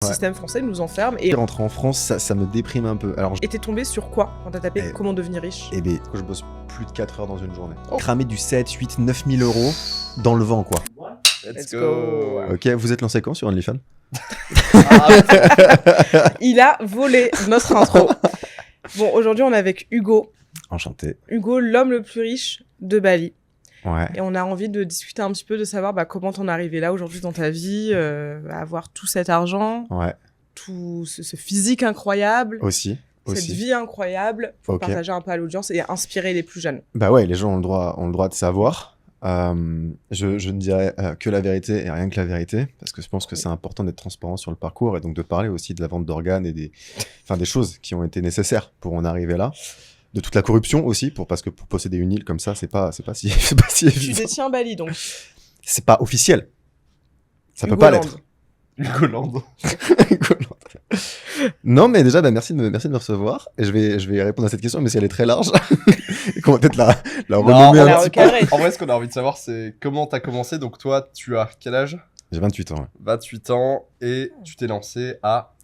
système français nous enferme. Et Rentrer en France, ça me déprime un peu. Alors, t'es tombé sur quoi quand t'as tapé comment devenir riche? Eh bien, je bosse plus de 4 heures dans une journée. Cramer du 7, 8, 9 000 euros dans le vent, quoi. Let's go. Ok, vous êtes lancé quand sur OnlyFans? Il a volé notre intro. Bon, aujourd'hui, on est avec Hugo. Enchanté. Hugo, l'homme le plus riche de Bali. Ouais. Et on a envie de discuter un petit peu, de savoir comment t'en es arrivé là aujourd'hui dans ta vie, à avoir tout cet argent, Ouais. tout ce physique incroyable, Aussi. cette vie incroyable, pour partager un peu à l'audience et inspirer les plus jeunes. Bah ouais, les gens ont le droit de savoir. Je ne dirais que la vérité et rien que la vérité, parce que je pense que c'est important d'être transparent sur le parcours et donc de parler aussi de la vente d'organes et des choses qui ont été nécessaires pour en arriver là. De toute la corruption aussi, parce que pour posséder une île comme ça, c'est pas si évident. Tu détiens Bali, donc. C'est pas officiel. Ça peut Hugo pas Land. l'être. Hugo Land. Non, mais déjà, merci de me recevoir. Et je vais répondre à cette question, mais si elle est très large, comment peut-être la renommer un petit peu. En vrai, ce qu'on a envie de savoir, c'est comment t'as commencé. Donc toi, tu as quel âge? J'ai 28 ans. Ouais. 28 ans, et tu t'es lancé à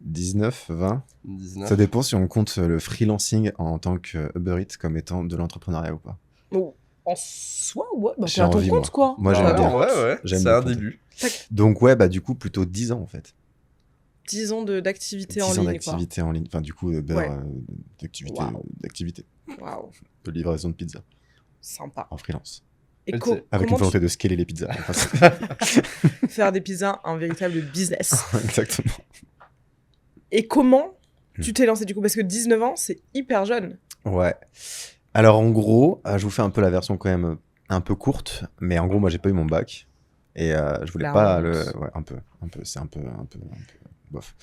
19, 20. 19. Ça dépend si on compte le freelancing en tant que Uber Eats comme étant de l'entrepreneuriat ou pas. Oh, en soi, ouais, J'ai t'es à ton envie, compte, quoi. Moi, j'aime bien. Ouais, J'aime c'est bien un compter. début. Donc, ouais, du coup, plutôt 10 ans en fait. 10 ans d'activité 10 en ans ligne, d'activité en ligne. Enfin, du coup, Uber, Ouais. d'activité. Waouh, De livraison de pizza sympa. en freelance. Et Mais c'est- Avec comment une volonté de scaler les pizzas. faire des pizzas un véritable business? Exactement. Et comment tu t'es lancé du coup? Parce que 19 ans, c'est hyper jeune. Ouais. Alors, en gros, je vous fais un peu la version quand même un peu courte, mais en gros, moi, j'ai pas eu mon bac. Et je voulais La pas honte. le... Ouais, un peu. C'est un peu bof.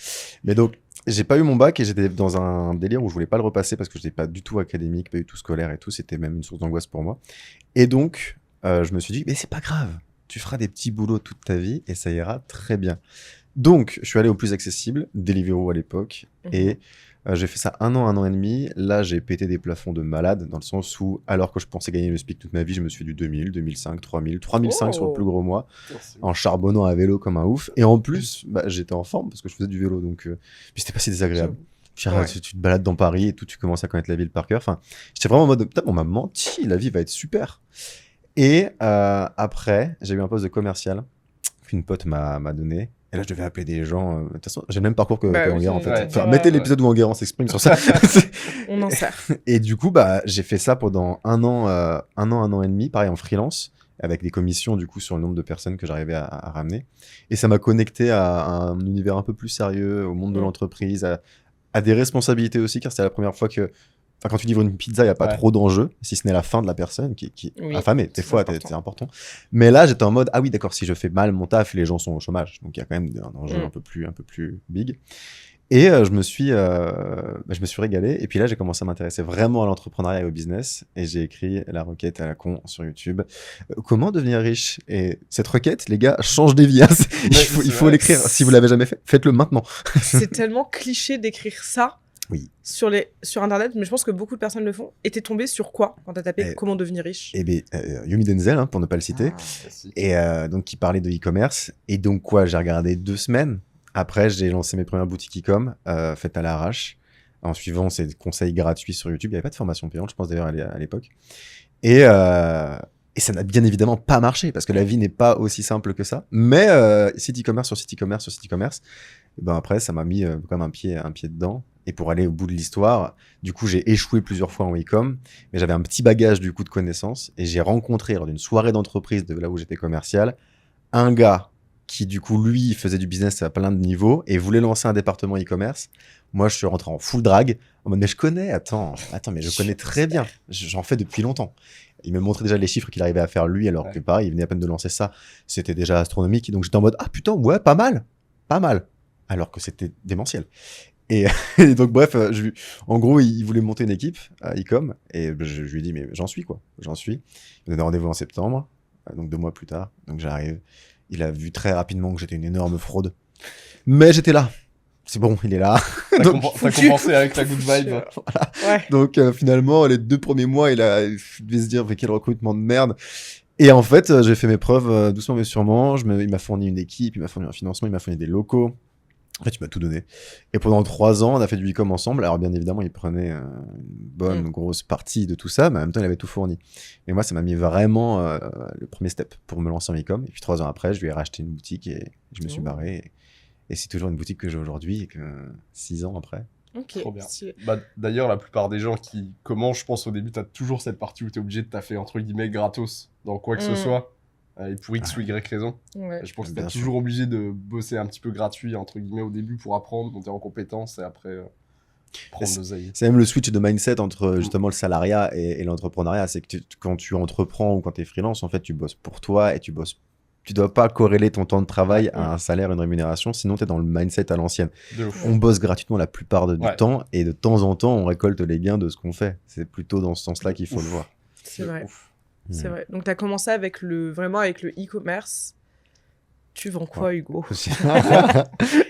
Mais donc, j'ai pas eu mon bac et j'étais dans un délire où je voulais pas le repasser parce que j'étais pas du tout académique, pas du tout scolaire et tout. C'était même une source d'angoisse pour moi. Et donc, je me suis dit, mais c'est pas grave. Tu feras des petits boulots toute ta vie et ça ira très bien. Donc, je suis allé au plus accessible, Deliveroo à l'époque, et j'ai fait ça un an et demi. Là, j'ai pété des plafonds de malade, dans le sens où, alors que je pensais gagner le SMIC toute ma vie, je me suis fait du 2000, 2005, 3000, 3005 sur le plus gros mois, en charbonnant à vélo comme un ouf. Et en plus, j'étais en forme parce que je faisais du vélo, donc puis c'était pas si désagréable. Ouais. Tu te balades dans Paris et tout, tu commences à connaître la ville par cœur. Enfin, j'étais vraiment en mode, putain, on m'a menti, la vie va être super. Et après, j'ai eu un poste de commercial qu'une pote m'a donné. Et là, je devais appeler des gens. De toute façon, j'ai le même parcours que Enguerrand, en fait. ouais. Enfin, mettez l'épisode où Enguerrand s'exprime sur ça. On en sert. Et du coup, j'ai fait ça pendant un an et demi, pareil en freelance, avec des commissions du coup sur le nombre de personnes que j'arrivais à ramener. Et ça m'a connecté à un univers un peu plus sérieux, au monde de l'entreprise, à des responsabilités aussi, car c'était la première fois que... Enfin, quand tu livres une pizza, il n'y a pas trop d'enjeux, si ce n'est la fin de la personne qui est affamée. Des fois, c'est important. Mais là, j'étais en mode, ah oui, d'accord, si je fais mal mon taf, les gens sont au chômage. Donc, il y a quand même un enjeu un peu plus big. Et je me suis régalé. Et puis là, j'ai commencé à m'intéresser vraiment à l'entrepreneuriat et au business. Et j'ai écrit la requête à la con sur YouTube. Comment devenir riche? Et cette requête, les gars, change des vies. Hein. Il faut l'écrire. Si vous l'avez jamais fait, faites-le maintenant. C'est tellement cliché d'écrire ça. Oui. Sur Internet, mais je pense que beaucoup de personnes le font. Et t'es tombé sur quoi quand t'as tapé comment devenir riche? Eh bien, Yumi Denzel, hein, pour ne pas le citer. Et donc, qui parlait de e-commerce. Et donc, j'ai regardé 2 semaines. Après, j'ai lancé mes premières boutiques e-com, faites à l'arrache, en suivant ces conseils gratuits sur YouTube. Il n'y avait pas de formation payante, je pense d'ailleurs, à l'époque. Et ça n'a bien évidemment pas marché, parce que la vie n'est pas aussi simple que ça. Mais site e-commerce sur site e-commerce sur site e-commerce, après, ça m'a mis comme un pied dedans. Et pour aller au bout de l'histoire, du coup, j'ai échoué plusieurs fois en e-com, mais j'avais un petit bagage du coup de connaissances. Et j'ai rencontré, lors d'une soirée d'entreprise de là où j'étais commercial, un gars qui du coup, lui, faisait du business à plein de niveaux et voulait lancer un département e-commerce. Moi, je suis rentré en full drag, en mode, mais je connais, attends, mais je connais très bien, j'en fais depuis longtemps. Il me montrait déjà les chiffres qu'il arrivait à faire lui, alors que pareil, il venait à peine de lancer ça, c'était déjà astronomique. Donc j'étais en mode, ah putain, ouais, pas mal, alors que c'était démentiel. Et donc bref, en gros, il voulait monter une équipe à e-com, et je lui ai dit, mais j'en suis. Il me donnait rendez-vous en septembre, donc 2 mois plus tard, donc j'arrive. Il a vu très rapidement que j'étais une énorme fraude. Mais j'étais là. C'est bon, il est là. T'as compensé avec la good vibe. Voilà. Ouais. Donc finalement, les 2 premiers mois, il devait se dire, mais quel recrutement de merde. Et en fait, j'ai fait mes preuves doucement mais sûrement. Il m'a fourni une équipe, il m'a fourni un financement, il m'a fourni des locaux. En fait, il m'a tout donné. Et pendant 3 ans, on a fait du e-com ensemble. Alors, bien évidemment, il prenait une bonne grosse partie de tout ça, mais en même temps, il avait tout fourni. Mais moi, ça m'a mis vraiment le premier step pour me lancer en e-com. Et puis 3 ans après, je lui ai racheté une boutique et je me suis barré. Et c'est toujours une boutique que j'ai aujourd'hui, et que 6 ans après. Ok. Trop bien. stylé. Bah, d'ailleurs, la plupart des gens qui commencent, je pense au début, t'as toujours cette partie où t'es obligé de taffer entre guillemets gratos dans quoi que ce soit, et pour X ou Y raison. Ouais. Je pense que Bien t'es sûr. toujours obligé de bosser un petit peu gratuit entre guillemets au début pour apprendre, monter en compétences et après prendre l'oseille. C'est même le switch de mindset entre justement le salariat et l'entrepreneuriat. C'est que quand tu entreprends ou quand tu es freelance, en fait, tu bosses pour toi et tu bosses. Tu dois pas corréler ton temps de travail à un salaire, une rémunération, sinon tu es dans le mindset à l'ancienne. De ouf. On bosse gratuitement la plupart du Ouais. temps et de temps en temps, on récolte les gains de ce qu'on fait. C'est plutôt dans ce sens-là qu'il faut le voir. C'est De vrai. ouf. C'est vrai. Donc, tu as commencé avec vraiment avec le e-commerce. Tu vends quoi, Hugo?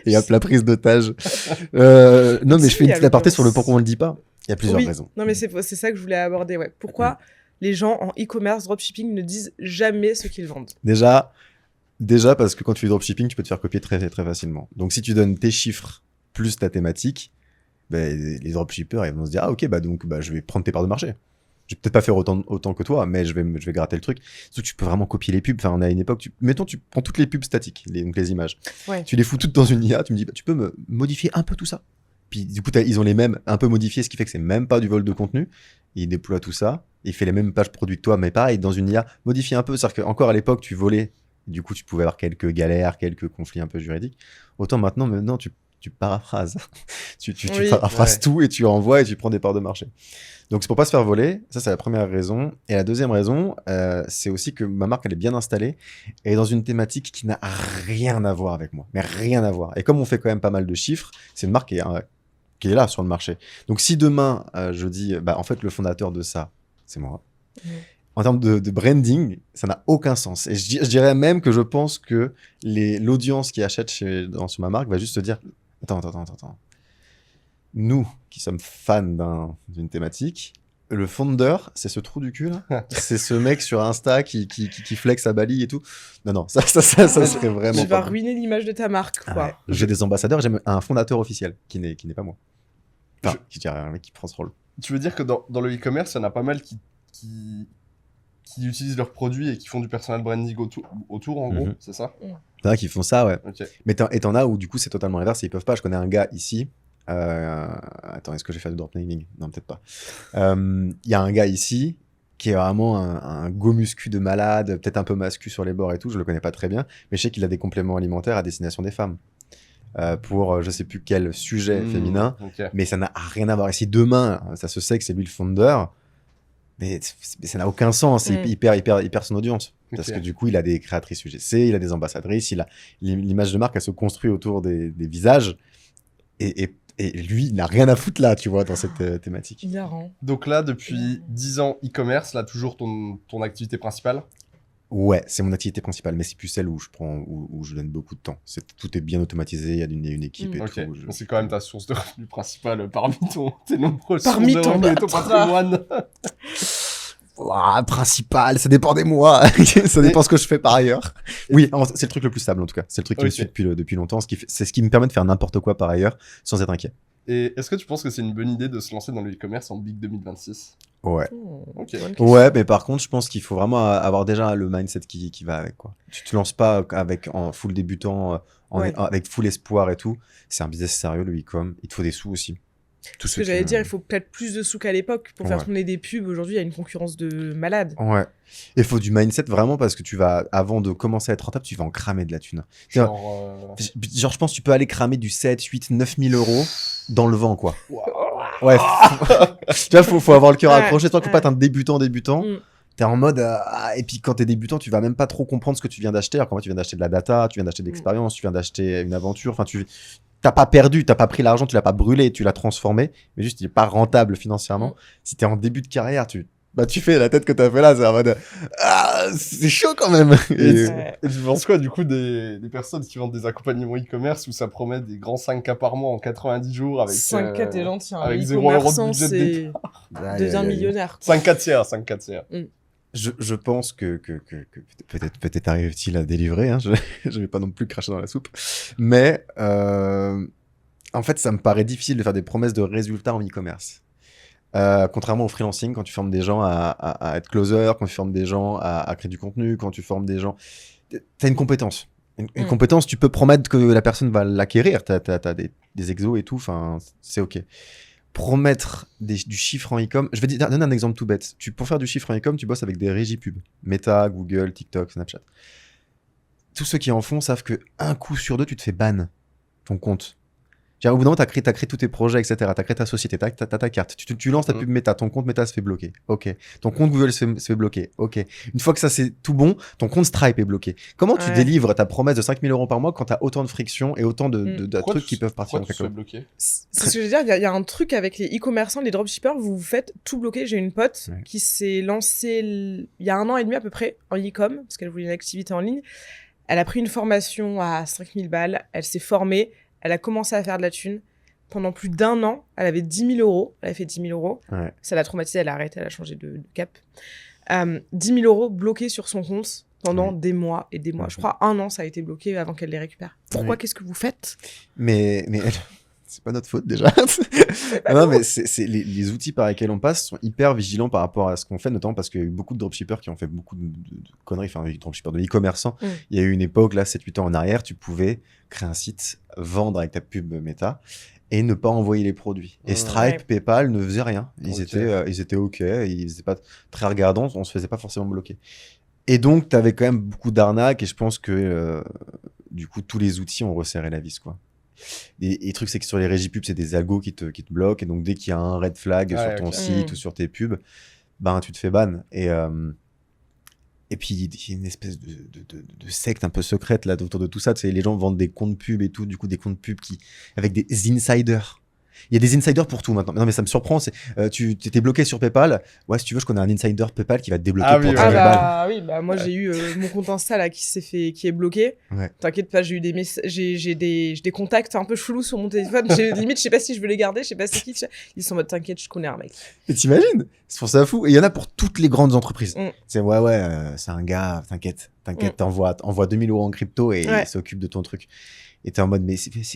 Et hop, la prise d'otage. Non, mais je fais une petite aparté sur le pourquoi on le dit pas. Il y a plusieurs raisons. Non, mais c'est ça que je voulais aborder. Ouais. Pourquoi les gens en e-commerce, dropshipping ne disent jamais ce qu'ils vendent? Déjà parce que quand tu fais dropshipping, tu peux te faire copier très, très facilement. Donc, si tu donnes tes chiffres plus ta thématique, les dropshippers, ils vont se dire, ah, ok, je vais prendre tes parts de marché. Je vais peut-être pas faire autant que toi, mais je vais gratter le truc. Surtout que tu peux vraiment copier les pubs. Enfin, on est à une époque, mettons, tu prends toutes les pubs statiques, donc les images. Ouais. Tu les fous toutes dans une IA, tu me dis, tu peux me modifier un peu tout ça. Puis, du coup, ils ont les mêmes, un peu modifiés, ce qui fait que c'est même pas du vol de contenu. Il déploie tout ça. Il fait les mêmes pages produits que toi, mais pareil, dans une IA, modifie un peu. C'est-à-dire qu'encore à l'époque, tu volais. Du coup, tu pouvais avoir quelques galères, quelques conflits un peu juridiques. Autant maintenant, tu paraphrases. tu paraphrases tout et tu envoies et tu prends des parts de marché. Donc, c'est pour pas se faire voler. Ça, c'est la première raison. Et la deuxième raison, c'est aussi que ma marque, elle est bien installée et est dans une thématique qui n'a rien à voir avec moi. Mais rien à voir. Et comme on fait quand même pas mal de chiffres, c'est une marque qui est là sur le marché. Donc, si demain, je dis, en fait, le fondateur de ça, c'est moi. En termes de branding, ça n'a aucun sens. Et je dirais même que je pense que l'audience qui achète sur ma marque va juste se dire, attends. Nous, qui sommes fans d'une thématique, le founder, c'est ce trou du cul là. C'est ce mec sur Insta qui flex à Bali et tout. Non, ça serait vraiment. Tu vas ruiner l'image de ta marque, quoi. Ouais. J'ai des ambassadeurs, j'ai un fondateur officiel qui n'est pas moi. Enfin, je dirais un mec qui prend ce rôle. Tu veux dire que dans le e-commerce, il y en a pas mal qui utilisent leurs produits et qui font du personal branding autour en gros, c'est ça? T'en as qui font ça, ouais. Okay. Mais t'en as où du coup c'est totalement l'inverse, ils peuvent pas. Je connais un gars ici. Attends, est-ce que j'ai fait du dropshipping? Non, peut-être pas. Il y a un gars ici qui est vraiment un go muscu de malade, peut-être un peu mascu sur les bords et tout, je le connais pas très bien, mais je sais qu'il a des compléments alimentaires à destination des femmes. Pour je sais plus quel sujet féminin, mais ça n'a rien à voir. Et si demain, ça se sait que c'est lui le founder, mais ça n'a aucun sens, c'est hyper son audience. Parce que du coup, il a des créatrices UGC, il a des ambassadrices, l'image de marque, elle se construit autour des visages. Et lui, il n'a rien à foutre là, tu vois, dans cette thématique. Hilarant. Donc là, depuis 10 ans e-commerce, là, toujours ton activité principale? Ouais, c'est mon activité principale, mais c'est plus celle où je donne beaucoup de temps. Tout est bien automatisé, il y a une équipe et tout. C'est quand même ta source de revenus principale parmi tes nombreuses sources de revenus et ton patrimoine. Principal, ça dépend des mois. Ça dépend ce que je fais par ailleurs. Oui, c'est le truc le plus stable en tout cas. C'est le truc qui me suit depuis longtemps. C'est ce qui me permet de faire n'importe quoi par ailleurs sans être inquiet. Et est-ce que tu penses que c'est une bonne idée de se lancer dans le e-commerce en Big 2026? Ouais. Ouais, mais par contre, je pense qu'il faut vraiment avoir déjà le mindset qui va avec, quoi. Tu te lances pas en full débutant, avec full espoir et tout. C'est un business sérieux, le e-com. Il te faut des sous aussi. Tout ce que j'allais dire, il faut peut-être plus de sous qu'à l'époque pour faire tourner des pubs. Aujourd'hui, il y a une concurrence de malade. Ouais. Il faut du mindset vraiment parce que avant de commencer à être rentable, tu vas en cramer de la thune. Genre, je pense que tu peux aller cramer du 7, 8, 9 000 euros dans le vent, quoi. Wow. Ouais. Tu vois, faut avoir le cœur accroché. Toi, faut pas être un débutant. T'es en mode, et puis quand t'es débutant, tu vas même pas trop comprendre ce que tu viens d'acheter. Alors qu'en fait, tu viens d'acheter de la data, tu viens d'acheter de l'expérience, tu viens d'acheter une aventure. Enfin, t'as pas perdu, t'as pas pris l'argent, tu l'as pas brûlé, tu l'as transformé, mais juste il est pas rentable financièrement. Si t'es en début de carrière, tu fais la tête que t'as fait là, c'est en mode c'est chaud quand même. Et tu penses quoi du coup des personnes qui vendent des accompagnements e-commerce où ça promet des grands 5K par mois en 90 jours avec 5K t'es gentil, avec 0 € de budget de départ. Devient millionnaire. 5K tiers. Je pense que peut-être arrive-t-il à délivrer, hein, je ne vais pas non plus cracher dans la soupe, mais en fait, ça me paraît difficile de faire des promesses de résultats en e-commerce. Contrairement au freelancing, quand tu formes des gens à être closer, quand tu formes des gens à créer du contenu, quand tu formes des gens, t'as une compétence. Une compétence, tu peux promettre que la personne va l'acquérir. T'as des exos et tout, enfin, c'est ok. Promettre du chiffre en e-com, je vais donner un exemple tout bête. Pour faire du chiffre en e-com, tu bosses avec des régies pub. Meta, Google, TikTok, Snapchat. Tous ceux qui en font savent que un coup sur deux, tu te fais ban ton compte. Au bout d'un moment, t'as créé tous tes projets, etc. T'as créé ta société, t'as ta carte. Tu lances ta pub Meta, ton compte Meta se fait bloquer. Ok. Ton compte Google se fait bloquer. Ok. Une fois que ça c'est tout bon, ton compte Stripe est bloqué. Comment tu délivres ta promesse de 5 000 € par mois quand t'as autant de friction et autant de trucs qui peuvent partir en cacahuète? C'est ce que je veux dire. Il y a un truc avec les e-commerçants, les dropshippers, vous faites tout bloquer. J'ai une pote qui s'est lancée il y a 1 an et demi à peu près en e-com parce qu'elle voulait une activité en ligne. Elle a pris une formation à 5 000 balles. Elle s'est formée. Elle a commencé à faire de la thune. Pendant plus d'1 an, elle avait 10 000 €. Elle a fait 10 000 €. Ouais. Ça l'a traumatisée, elle a arrêté, elle a changé de cap. 10 000 € bloqués sur son compte pendant des mois et des mois. Je crois 1 an, ça a été bloqué avant qu'elle les récupère. Pourquoi? Qu'est-ce que vous faites? Mais c'est pas notre faute déjà. Non, mais les outils par lesquels on passe sont hyper vigilants par rapport à ce qu'on fait, notamment parce qu'il y a eu beaucoup de dropshippers qui ont fait beaucoup de conneries, enfin, des dropshippers, de e-commerçants. Il y a eu une époque, là, 7-8 ans en arrière, tu pouvais créer un site, vendre avec ta pub Meta et ne pas envoyer les produits. Et Stripe, PayPal ne faisaient rien. Ils étaient OK, ils étaient pas très regardants, on se faisait pas forcément bloquer. Et donc, tu avais quand même beaucoup d'arnaques et je pense que du coup, tous les outils ont resserré la vis, quoi. Et le truc, c'est que sur les régies pubs, c'est des algos qui te bloquent. Et donc, dès qu'il y a un red flag sur ton site ou sur tes pubs, ben, tu te fais ban. Et puis, il y a une espèce de secte un peu secrète là autour de tout ça. Tu sais, les gens vendent des comptes pubs et tout, du coup, des comptes pubs avec des insiders. Il y a des insiders pour tout maintenant. Non, mais ça me surprend. Tu t'étais bloqué sur PayPal. Ouais, si tu veux, je connais un insider PayPal qui va te débloquer pour 10 000 balles. Oui, moi j'ai eu mon compte Insta là qui est bloqué. Ouais. T'inquiète pas, j'ai eu j'ai des contacts un peu chelous sur mon téléphone. Limite, je sais pas si je veux les garder, je sais pas c'est qui. Ils sont en mode t'inquiète, je connais un mec. Et t'imagines? C'est pour ça fou. Et il y en a pour toutes les grandes entreprises. C'est c'est un gars, t'inquiète, envoie 2 000 € en crypto et il s'occupe de ton truc. Et t'es en mode, mais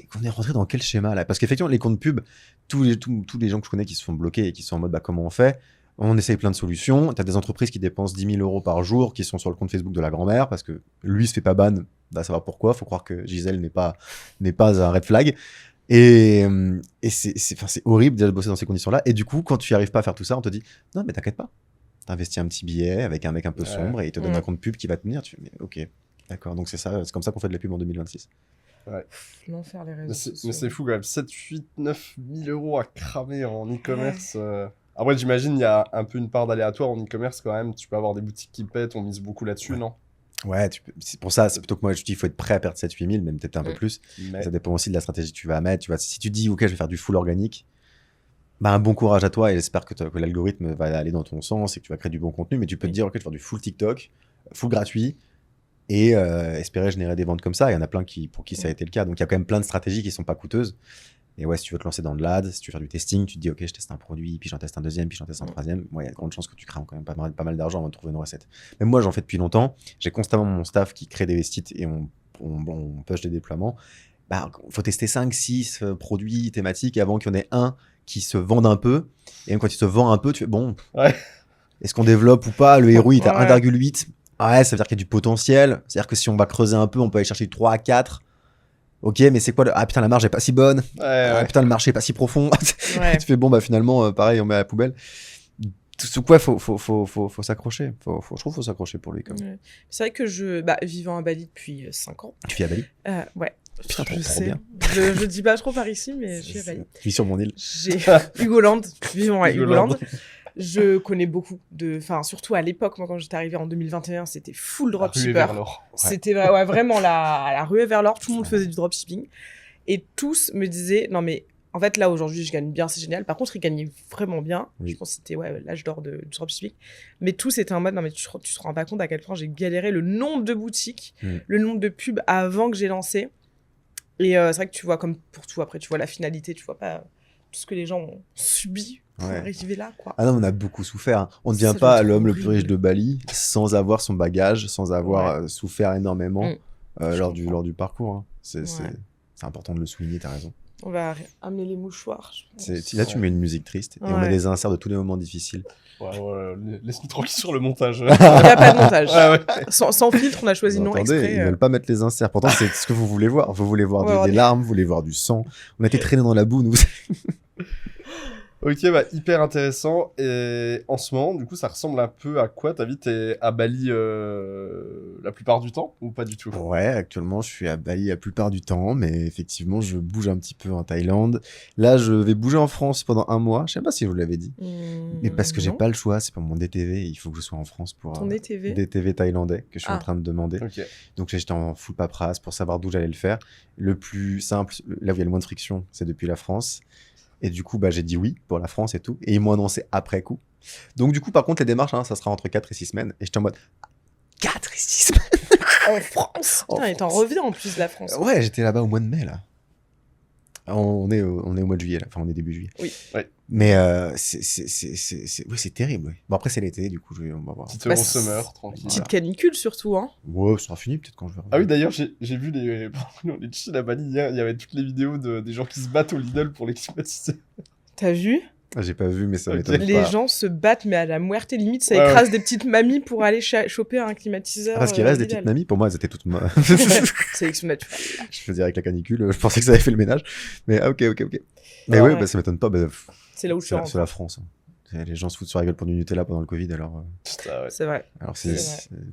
qu'on est rentré dans quel schéma là? Parce qu'effectivement, les comptes pub, tous les gens que je connais qui se font bloquer et qui sont en mode, comment on fait? On essaye plein de solutions. T'as des entreprises qui dépensent 10 000 € par jour, qui sont sur le compte Facebook de la grand-mère, parce que lui se fait pas ban, bah savoir pourquoi. Faut croire que Gisèle n'est pas un red flag. Et c'est horrible de bosser dans ces conditions-là. Et du coup, quand tu n'y arrives pas à faire tout ça, on te dit, non, mais t'inquiète pas. T'investis un petit billet avec un mec un peu sombre et il te donne un compte pub qui va tenir. Tu fais, mais ok, d'accord. Donc c'est comme ça qu'on fait de la pub en 2026. Ouais. L'enfer, les réseaux sociaux. Mais c'est fou quand même, 7, 8, 9 000 € à cramer en e-commerce. Après, j'imagine il y a un peu une part d'aléatoire en e-commerce quand même. Tu peux avoir des boutiques qui pètent, on mise beaucoup là-dessus, non? Ouais, c'est pour ça, c'est plutôt que moi je dis il faut être prêt à perdre 7-8 000, même peut-être un peu plus. Mais ça dépend aussi de la stratégie que tu vas mettre. Si tu dis, ok, je vais faire du full organique, bah un bon courage à toi et j'espère que l'algorithme va aller dans ton sens et que tu vas créer du bon contenu. Mais tu peux te dire, ok, je vais faire du full TikTok, full gratuit. Et espérer générer des ventes comme ça. Il y en a plein pour qui ça a été le cas. Donc, il y a quand même plein de stratégies qui sont pas coûteuses. Et ouais, si tu veux te lancer dans de l'ad, si tu veux faire du testing, tu te dis, ok, je teste un produit, puis j'en teste un deuxième, puis j'en teste un troisième. Il y a de grandes chances que tu crées quand même pas mal d'argent avant de trouver une recette. Même moi, j'en fais depuis longtemps. J'ai constamment mon staff qui crée des sites et on push des déploiements. Bah, faut tester 5-6 produits thématiques avant qu'il y en ait un qui se vende un peu. Et même quand il se vend un peu, tu fais, bon, est-ce qu'on développe ou pas? Le ROI est à 1,8. Ouais, ça veut dire qu'il y a du potentiel. C'est-à-dire que si on va creuser un peu, on peut aller chercher 3 à 4. Ok, mais c'est quoi Ah putain, la marge est pas si bonne. Putain, le marché est pas si profond. Tu fais bon, bah finalement, pareil, on met à la poubelle. Tout quoi, faut s'accrocher. Je trouve qu'il faut s'accrocher pour lui. C'est vrai que vivant à Bali depuis 5 ans. Tu vis à Bali? Ouais. Putain, trop bien. Je dis pas trop par ici, mais je suis à Bali. Je vis sur mon île. J'ai Hugoland, vivant à Hugoland. Je connais beaucoup surtout à l'époque, moi, quand j'étais arrivée en 2021, c'était full dropshipper. C'était vraiment la ruée vers l'or. Tout le monde faisait du dropshipping. Et tous me disaient, non, mais en fait, là, aujourd'hui, je gagne bien, c'est génial. Par contre, ils gagnaient vraiment bien. Je pense que c'était l'âge d'or du dropshipping. Mais tous étaient en mode, non, mais tu te rends pas compte à quel point j'ai galéré le nombre de boutiques, le nombre de pubs avant que j'ai lancé. Et c'est vrai que tu vois, comme pour tout, après, tu vois la finalité, tu vois pas ce que les gens ont subi pour arriver là, quoi. Ah non, on a beaucoup souffert. Hein. On ne devient Ça, pas l'homme le plus riche de Bali sans avoir son bagage, sans avoir souffert énormément lors du parcours. Hein. C'est important de le souligner, t'as raison. On va amener les mouchoirs. Là, tu mets une musique triste et on met des inserts de tous les moments difficiles. Laisse-nous tranquille sur le montage. Il n'y a pas de montage. Sans filtre, on a choisi non exprès. Ils ne veulent pas mettre les inserts. Pourtant, c'est ce que vous voulez voir. Vous voulez voir des larmes, vous voulez voir du sang. On a été traînés dans la boue, nous. Ok, hyper intéressant. Et en ce moment, du coup, ça ressemble un peu à quoi ta vie? T'es à Bali la plupart du temps ou pas du tout? Ouais, actuellement, je suis à Bali la plupart du temps, mais effectivement, je bouge un petit peu en Thaïlande. Là, je vais bouger en France pendant 1 mois. Je sais pas si je vous l'avais dit. Mais parce que j'ai pas le choix, c'est pour mon DTV. Il faut que je sois en France pour ton DTV DTV thaïlandais que je suis en train de demander. Okay. Donc, j'étais en full paperasse pour savoir d'où j'allais le faire. Le plus simple, là où il y a le moins de friction, c'est depuis la France. Et du coup, j'ai dit oui pour la France et tout. Et ils m'ont annoncé après coup. Donc, du coup, par contre, les démarches, ça sera entre 4 et 6 semaines. Et j'étais en mode 4 et 6 semaines en France. Putain, et t'en reviens en plus de la France. Ouais, j'étais là-bas au mois de mai, là. On est au mois de juillet, là. Enfin, on est début juillet. Oui. Ouais. Mais c'est terrible. Ouais. Bon, après, c'est l'été, du coup, on va voir. Petite Eurosummer, tranquille. Petite canicule, surtout, hein. Ouais, ça sera fini, peut-être quand je vais. Ah oui, d'ailleurs, j'ai vu les chill à Bali hier, il y avait toutes les vidéos des gens qui se battent au Lidl pour les climatiser. T'as vu? J'ai pas vu, mais ça m'étonne pas. Les gens se battent, mais à la muerte limite, ça écrase des petites mamies pour aller choper un climatiseur. Parce qu'il reste des petites mamies, pour moi, elles étaient toutes sélection naturelle. Je veux dire, avec la canicule, je pensais que ça avait fait le ménage. Mais ok. Mais ouais, ça m'étonne pas. C'est là où je suis. C'est la France. Hein. Les gens se foutent sur la gueule pour du Nutella pendant le Covid, alors. C'est vrai. Alors c'est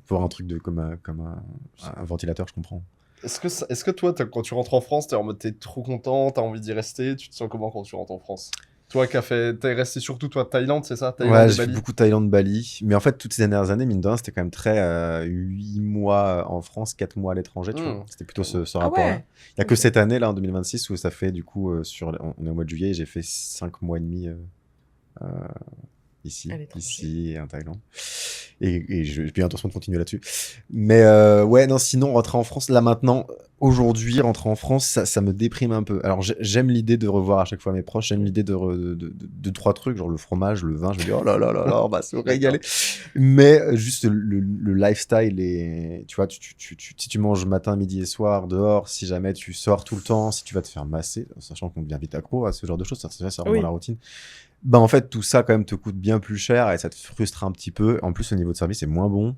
pour un truc comme un ventilateur, je comprends. Est-ce que toi, quand tu rentres en France, t'es trop content, t'as envie d'y rester, tu te sens comment quand tu rentres en France? Toi t'es resté surtout toi Thaïlande, c'est ça? Ouais, j'ai fait beaucoup Thaïlande, Bali. Mais en fait, toutes ces dernières années, mine de rien, c'était quand même très 8 mois en France, 4 mois à l'étranger, tu vois. C'était plutôt ce rapport-là. Il n'y a que cette année, là, en 2026, où ça fait, du coup, on est au mois de juillet, j'ai fait 5 mois et demi ici et en Thaïlande. Et j'ai bien l'intention de continuer là-dessus. Mais sinon, rentrer en France, là maintenant, aujourd'hui, rentrer en France, ça me déprime un peu. Alors, j'aime l'idée de revoir à chaque fois mes proches, j'aime l'idée de 3 trucs, genre le fromage, le vin, je me dis, oh là là là là, on va se régaler. Mais juste le lifestyle, et tu vois, si tu manges matin, midi et soir dehors, si jamais tu sors tout le temps, si tu vas te faire masser, sachant qu'on devient vite accro à ce genre de choses, ça vraiment la routine. En fait, tout ça, quand même, te coûte bien plus cher et ça te frustre un petit peu. En plus, le niveau de service est moins bon.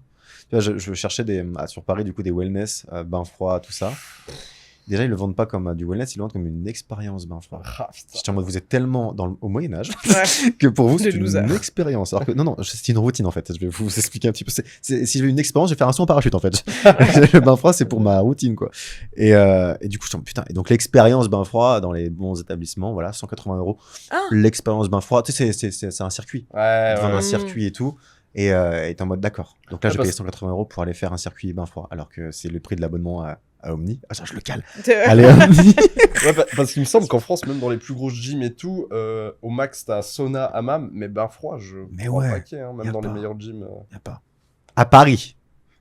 Tu vois, je cherchais sur Paris, du coup, des wellness, bain froid, tout ça. Déjà, ils le vendent pas comme du wellness, ils le vendent comme une expérience bain froid. J'étais en mode, vous êtes tellement au Moyen-Âge que pour vous, c'est une expérience. Alors que non, c'est une routine, en fait. Je vais vous expliquer un petit peu. Si je veux une expérience, je vais faire un saut en parachute, en fait. Le bain froid, c'est pour ma routine, quoi. Et du coup, je me dis, putain. Et donc, l'expérience bain froid dans les bons établissements, voilà, 180 €. L'expérience bain froid, tu sais, c'est un circuit. Un circuit et tout. Et t'es en mode d'accord. Donc là, j'ai payé 180 € pour aller faire un circuit bain froid, alors que c'est le prix de l'abonnement à Omni. Ah, ça, je le cale. Allez, Omni. Parce qu'il me semble qu'en France, même dans les plus grosses gyms et tout, au max, t'as sauna, hammam, mais bain froid, crois pas qu'il y ait, même dans les meilleurs gyms. Y a pas. À Paris.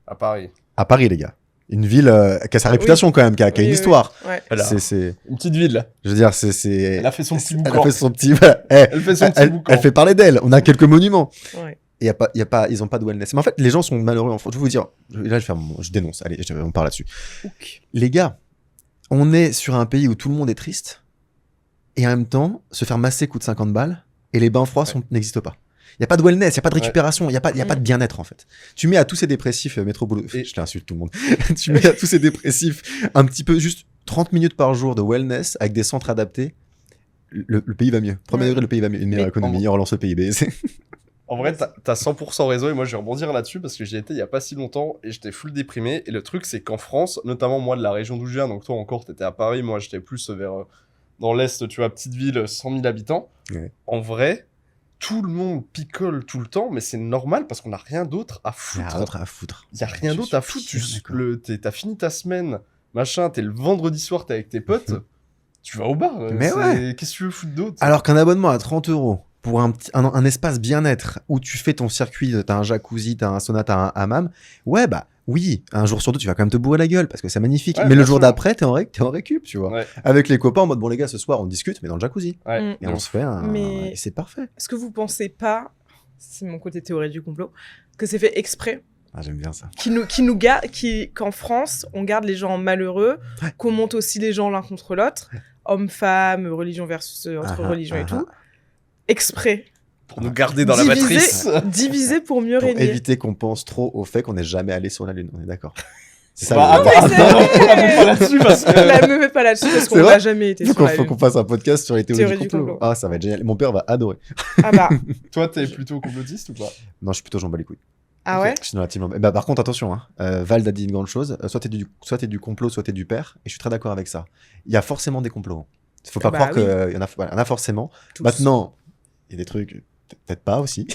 À Paris, les gars. Une ville qui a sa réputation quand même, qui a une histoire. Ouais. C'est une petite ville, là. Je veux dire, Elle a fait son petit boucan. Elle a fait son petit... Elle fait son petit boucan. Elle fait parler d'elle. On a quelques monuments. Ouais. Et ils ont pas de wellness. Mais en fait, les gens sont malheureux en France. Je vais vous dire, là, je dénonce. Allez, on parle là-dessus. Les gars, on est sur un pays où tout le monde est triste. Et en même temps, se faire masser coûte 50 balles. Et les bains froids n'existent pas. Il n'y a pas de wellness, il n'y a pas de récupération, il n'y a pas de bien-être, en fait. Tu mets à tous ces dépressifs, métro boulot, je t'insulte tout le monde. Tu mets à tous ces dépressifs un petit peu, juste 30 minutes par jour de wellness avec des centres adaptés. Le pays va mieux. Premier degré, le pays va mieux. Une meilleure économie, on relance le PIB. En vrai, t'as 100% raison, et moi je vais rebondir là-dessus parce que j'y étais il y a pas si longtemps et j'étais full déprimé. Et le truc, c'est qu'en France, notamment moi de la région d'où je viens, donc toi encore t'étais à Paris, moi j'étais plus vers dans l'est, tu vois, petite ville, 100 000 habitants. Ouais. En vrai, tout le monde picole tout le temps, mais c'est normal parce qu'on n'a rien d'autre à foutre. Il y a rien d'autre à foutre. T'as fini ta semaine, machin, t'es le vendredi soir, t'es avec tes potes, tu vas au bar. Mais ouais. Qu'est-ce que tu veux foutre d'autre? Alors qu'un abonnement à 30 € pour un espace bien-être où tu fais ton circuit, t'as un jacuzzi, t'as un sauna, t'as un hammam, ouais, bah oui, un jour sur deux, tu vas quand même te bourrer la gueule parce que c'est magnifique. Ouais, mais le bien jour sûr. d'après, t'es en récup, tu vois. Ouais. Avec les copains, en mode, bon, les gars, ce soir, on discute, mais dans le jacuzzi. Ouais. Et on se fait un. Mais- Et c'est parfait. Est-ce que vous pensez pas, c'est mon côté théorie du complot, que c'est fait exprès, Ah, j'aime bien ça. qu'en France, on garde les gens malheureux, qu'on monte aussi les gens l'un contre l'autre, hommes-femmes, religion versus autre religion et tout, exprès. Pour nous garder dans la matrice. Diviser pour mieux Pour régner. éviter qu'on pense trop au fait qu'on n'est jamais allé sur la Lune. On est d'accord. C'est ça. Bah, le- attends, c'est attends, vrai. pas là-dessus parce que. La me mets pas là-dessus parce C'est qu'on vrai n'a jamais été Faut sur la faut Lune. qu'on fasse un podcast sur les théories Théorie du du complot. complot. Ah, ça va être génial. Mon père va adorer. Ah bah, Toi, t'es plutôt complotiste ou pas? Non, je suis plutôt j'en bats les couilles. ah Ok. ouais. Je suis dans la team. Bah, par contre, attention, hein. Vald a dit une grande chose. Soit t'es du complot, soit t'es du père. Et je suis très d'accord avec ça. Il y a forcément des complots. Faut pas Bah croire oui. qu'il y en a, voilà, il y en a forcément. Tous. Maintenant, il y a des trucs, peut-être pas aussi.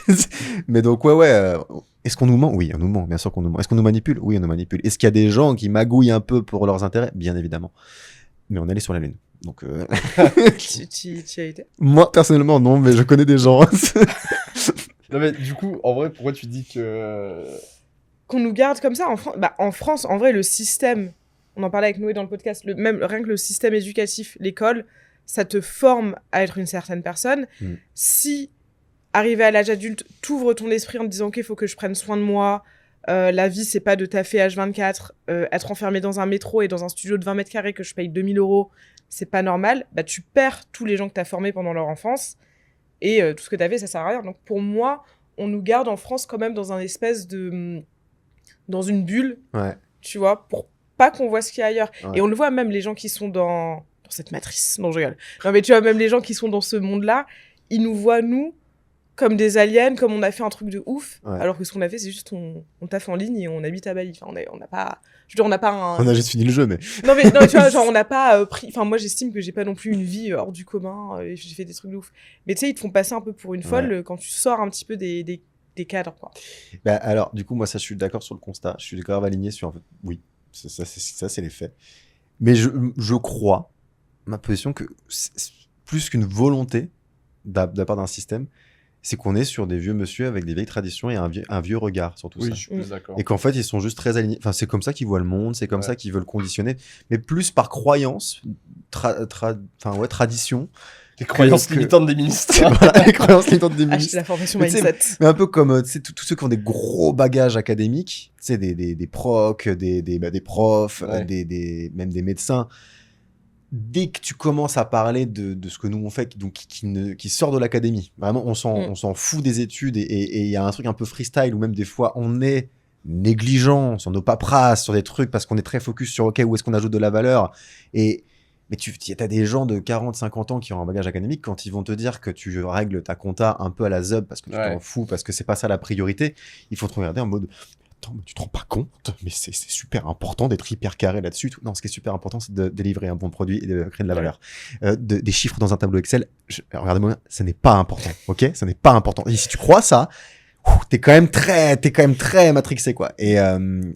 Mais donc, ouais. Est-ce qu'on nous ment? Oui, on nous ment. Bien sûr qu'on nous ment. Est-ce qu'on nous manipule? Oui, on nous manipule. Est-ce qu'il y a des gens qui magouillent un peu pour leurs intérêts? Bien évidemment. Mais on est allé sur la Lune. Donc, Tu as été. moi, personnellement, non, mais je connais des gens. Non, mais du coup, en vrai, pourquoi tu dis que. Qu'on nous garde comme ça en France, en vrai, le système, on en parlait avec Noé dans le podcast, rien que le système éducatif, l'école, ça te forme à être une certaine personne. Mm. Si, arrivé à l'âge adulte, t'ouvres ton esprit en te disant, OK, il faut que je prenne soin de moi, la vie, c'est pas de taffer H24, être enfermé dans un métro et dans un studio de 20 mètres carrés que je paye 2000 €, c'est pas normal, bah tu perds tous les gens que t'as formés pendant leur enfance et tout ce que t'avais, ça sert à rien. Donc pour moi, on nous garde en France quand même dans un espèce de... dans une bulle, Ouais. tu vois, pour pas qu'on voit ce qu'il y a ailleurs. Ouais. Et on le voit même, les gens qui sont dans cette matrice. Non, je rigole. Non, mais tu vois, même les gens qui sont dans ce monde-là, ils nous voient, nous, comme des aliens, comme on a fait un truc de ouf. Ouais. Alors que ce qu'on a fait, c'est juste on taffe en ligne et on habite à Bali. Enfin, on n'a pas... Je veux dire, on n'a pas un... On a juste fini le jeu, mais. Non, mais non, tu vois, genre, on n'a pas pris... Enfin, moi, j'estime que j'ai pas non plus une vie hors du commun. Et j'ai fait des trucs de ouf. Mais tu sais, ils te font passer un peu pour une folle quand tu sors un petit peu des cadres, quoi. Bah, alors, du coup, moi, ça, je suis d'accord sur le constat. Je suis grave aligné sur. En fait, oui, ça, c'est les faits. Mais je crois, ma position, que c'est plus qu'une volonté de la part d'un système, c'est qu'on est sur des vieux monsieur avec des vieilles traditions et un vieux regard sur tout Oui, ça. je suis plus d'accord. Et qu'en fait, ils sont juste très alignés. Enfin, c'est comme ça qu'ils voient le monde, c'est comme ça qu'ils veulent conditionner, mais plus par croyance, tradition. Les croyances que- limitantes des ministres. Voilà, les croyances limitantes des Acheter ministres. la formation Mais tu sais, mindset. Mais un peu comme tu sais, tous ceux qui ont des gros bagages académiques, tu sais, des procs, des profs, Ouais. même des médecins. Dès que tu commences à parler de ce que nous on fait, donc qui sort de l'académie, vraiment on s'en fout des études et il y a un truc un peu freestyle où même des fois on est négligent sur nos paperasses, sur des trucs parce qu'on est très focus sur ok où est-ce qu'on ajoute de la valeur mais tu as des gens de 40-50 ans qui ont un bagage académique, quand ils vont te dire que tu règles ta compta un peu à la ZUB parce que tu t'en fous, parce que c'est pas ça la priorité, il faut te regarder en mode attends, mais tu te rends pas compte, mais c'est super important d'être hyper carré là-dessus. Non, ce qui est super important, c'est de délivrer un bon produit et de créer de la valeur. Des chiffres dans un tableau Excel, regardez-moi, ça n'est pas important, ok? Ça n'est pas important. Et si tu crois ça, t'es quand même très matrixé, quoi. Mais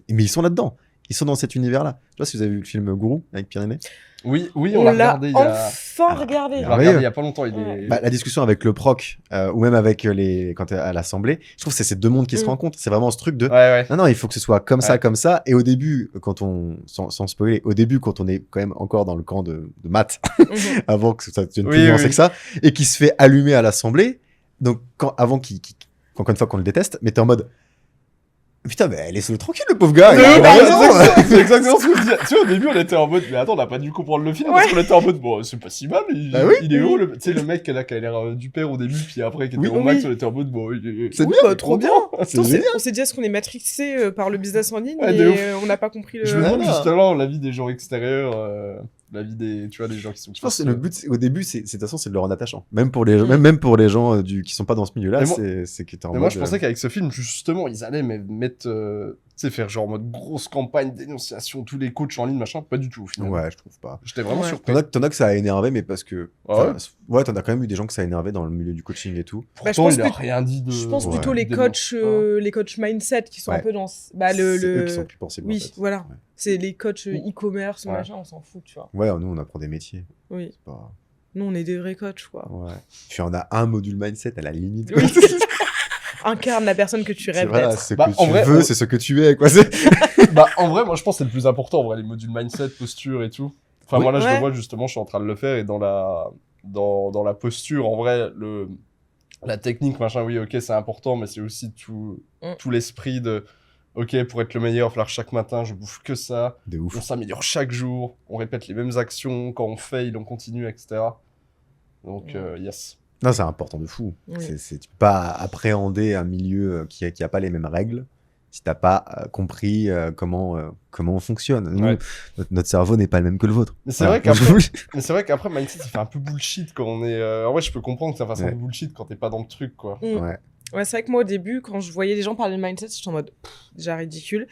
ils sont là-dedans. Ils sont dans cet univers-là. Je sais pas si vous avez vu le film Gourou avec Pierre-Aimé. Oui, on On l'a l'a regardé il y a. enfin regardé. On l'a regardé regardé il y a pas longtemps. Il Ouais. est. Bah, la discussion avec le proc ou même avec quand t'es à l'assemblée, je trouve que c'est ces deux mondes qui se rencontrent. C'est vraiment ce truc de Ouais. non, il faut que ce soit comme ça, Ouais. comme ça. Et au début, sans spoiler, au début, quand on est quand même encore dans le camp de maths, Mhm. avant que ça devienne Oui, plus nuancé oui. que ça, et qui se fait allumer à l'assemblée, donc encore une fois qu'on le déteste, mais t'es en mode putain, mais laissez-le tranquille, le pauvre gars. C'est il a raison. c'est exactement ce que je disais. Tu vois, au début, on était en mode, mais attends, on n'a pas dû comprendre le film, parce qu'on était en mode, bon, c'est pas si mal, Bah oui. il est haut, tu sais, le mec là, qui a l'air du père au début, puis après, qui était Oui, au max, oui. on était en mode, bon, C'est Oui, bien, bah, trop bien. C'est Attends, génial. on s'est dit, est-ce qu'on est matrixé par le business en ligne Ouais, de et ouf. on n'a pas compris le... Je me demande Voilà. justement l'avis des gens extérieurs, l'avis des, tu vois, des gens qui sont. Je pense que le but, au début, de toute façon, c'est de le rendre attachant. Même pour les gens, Mm. même pour les gens qui sont pas dans ce milieu-là, Mais moi- c'est que t'es en Mais moi, mode, je pensais qu'avec ce film, justement, ils allaient mettre, tu sais, faire genre en mode grosse campagne, dénonciation, tous les coachs en ligne, machin. Pas du tout, au final. ouais, je trouve pas. J'étais vraiment Ouais. surpris. T'en as que ça a énervé, mais parce que. Ah ouais, t'en as quand même eu des gens que ça a énervé dans le milieu du coaching et tout. Bah, je Pourtant, pense il a que- rien dit de. Je pense Ouais. plutôt les coachs mindset qui sont un Ouais. peu dans... Bah, C'est eux qui sont plus pensibles. Oui, en fait. voilà. Ouais. C'est les coachs e-commerce, Ouais. machin, on s'en fout, tu vois. Ouais, nous, on apprend des métiers. Oui. C'est pas. Nous, on est des vrais coachs, quoi. Ouais. Puis on a un module mindset à la limite. Oui. Incarne la personne que tu rêves d'être. Ce que tu veux, c'est ce que tu es, quoi. En vrai, moi, je pense que c'est le plus important, en vrai, les modules mindset, posture et tout. Enfin, moi, là, je le vois, justement, je suis en train de le faire, et dans la posture, en vrai, la technique, machin, oui, ok, c'est important, mais c'est aussi tout l'esprit de, ok, pour être le meilleur, il va falloir chaque matin, je bouffe que ça. De ouf. On s'améliore chaque jour, on répète les mêmes actions, quand on fail, on continue, etc. Donc, yes. Non, c'est important de fou. Oui. Tu peux pas appréhender un milieu qui a pas les mêmes règles si t'as pas compris comment on fonctionne. Nous, notre cerveau n'est pas le même que le vôtre. Mais c'est vrai qu'après, mindset, ça fait un peu bullshit quand on est... En vrai, je peux comprendre que ça fasse un peu bullshit quand t'es pas dans le truc, quoi. Ouais, c'est vrai que moi, au début, quand je voyais les gens parler de mindset, j'étais en mode, déjà ridicule.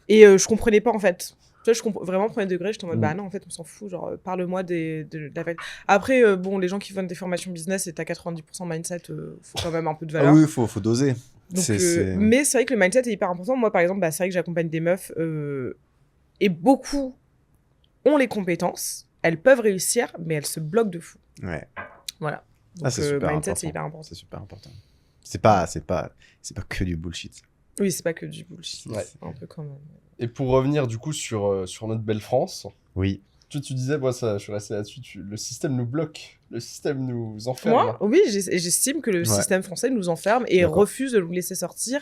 Et je comprenais pas, en fait. Tu vois, vraiment, premier degré, j'étais en mode, bah non, en fait, on s'en fout. Genre, parle-moi de la fête. Après, les gens qui font des formations business et t'as 90% mindset, faut quand même un peu de valeur. Ah oui, faut doser. Donc, mais c'est vrai que le mindset est hyper important. Moi, par exemple, c'est vrai que j'accompagne des meufs et beaucoup ont les compétences. Elles peuvent réussir, mais elles se bloquent de fou. Ouais. Voilà. Donc, c'est super mindset, important. c'est hyper important. C'est super important. C'est pas que du bullshit. Oui, c'est pas que du bullshit. Ouais. C'est un peu quand même. Et pour revenir, du coup, sur notre belle France... Oui. Tu disais, moi, je suis resté là-dessus, le système nous bloque, le système nous enferme. Moi, oui, j'estime que le système français nous enferme et refuse de nous laisser sortir.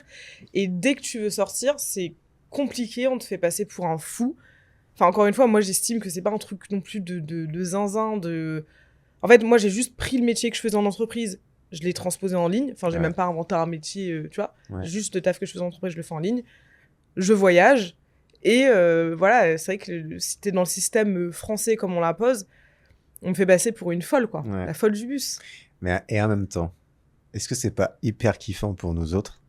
Et dès que tu veux sortir, c'est compliqué, on te fait passer pour un fou. Enfin, encore une fois, moi, j'estime que c'est pas un truc non plus de zinzin, En fait, moi, j'ai juste pris le métier que je faisais en entreprise, je l'ai transposé en ligne. Enfin, j'ai même pas inventé un métier, tu vois. Juste le taf que je faisais en entreprise, je le fais en ligne. Je voyage. Et voilà, c'est vrai que si t'es dans le système français comme on l'impose, on me fait passer pour une folle, quoi. La folle du bus. Et en même temps, est-ce que c'est pas hyper kiffant pour nous autres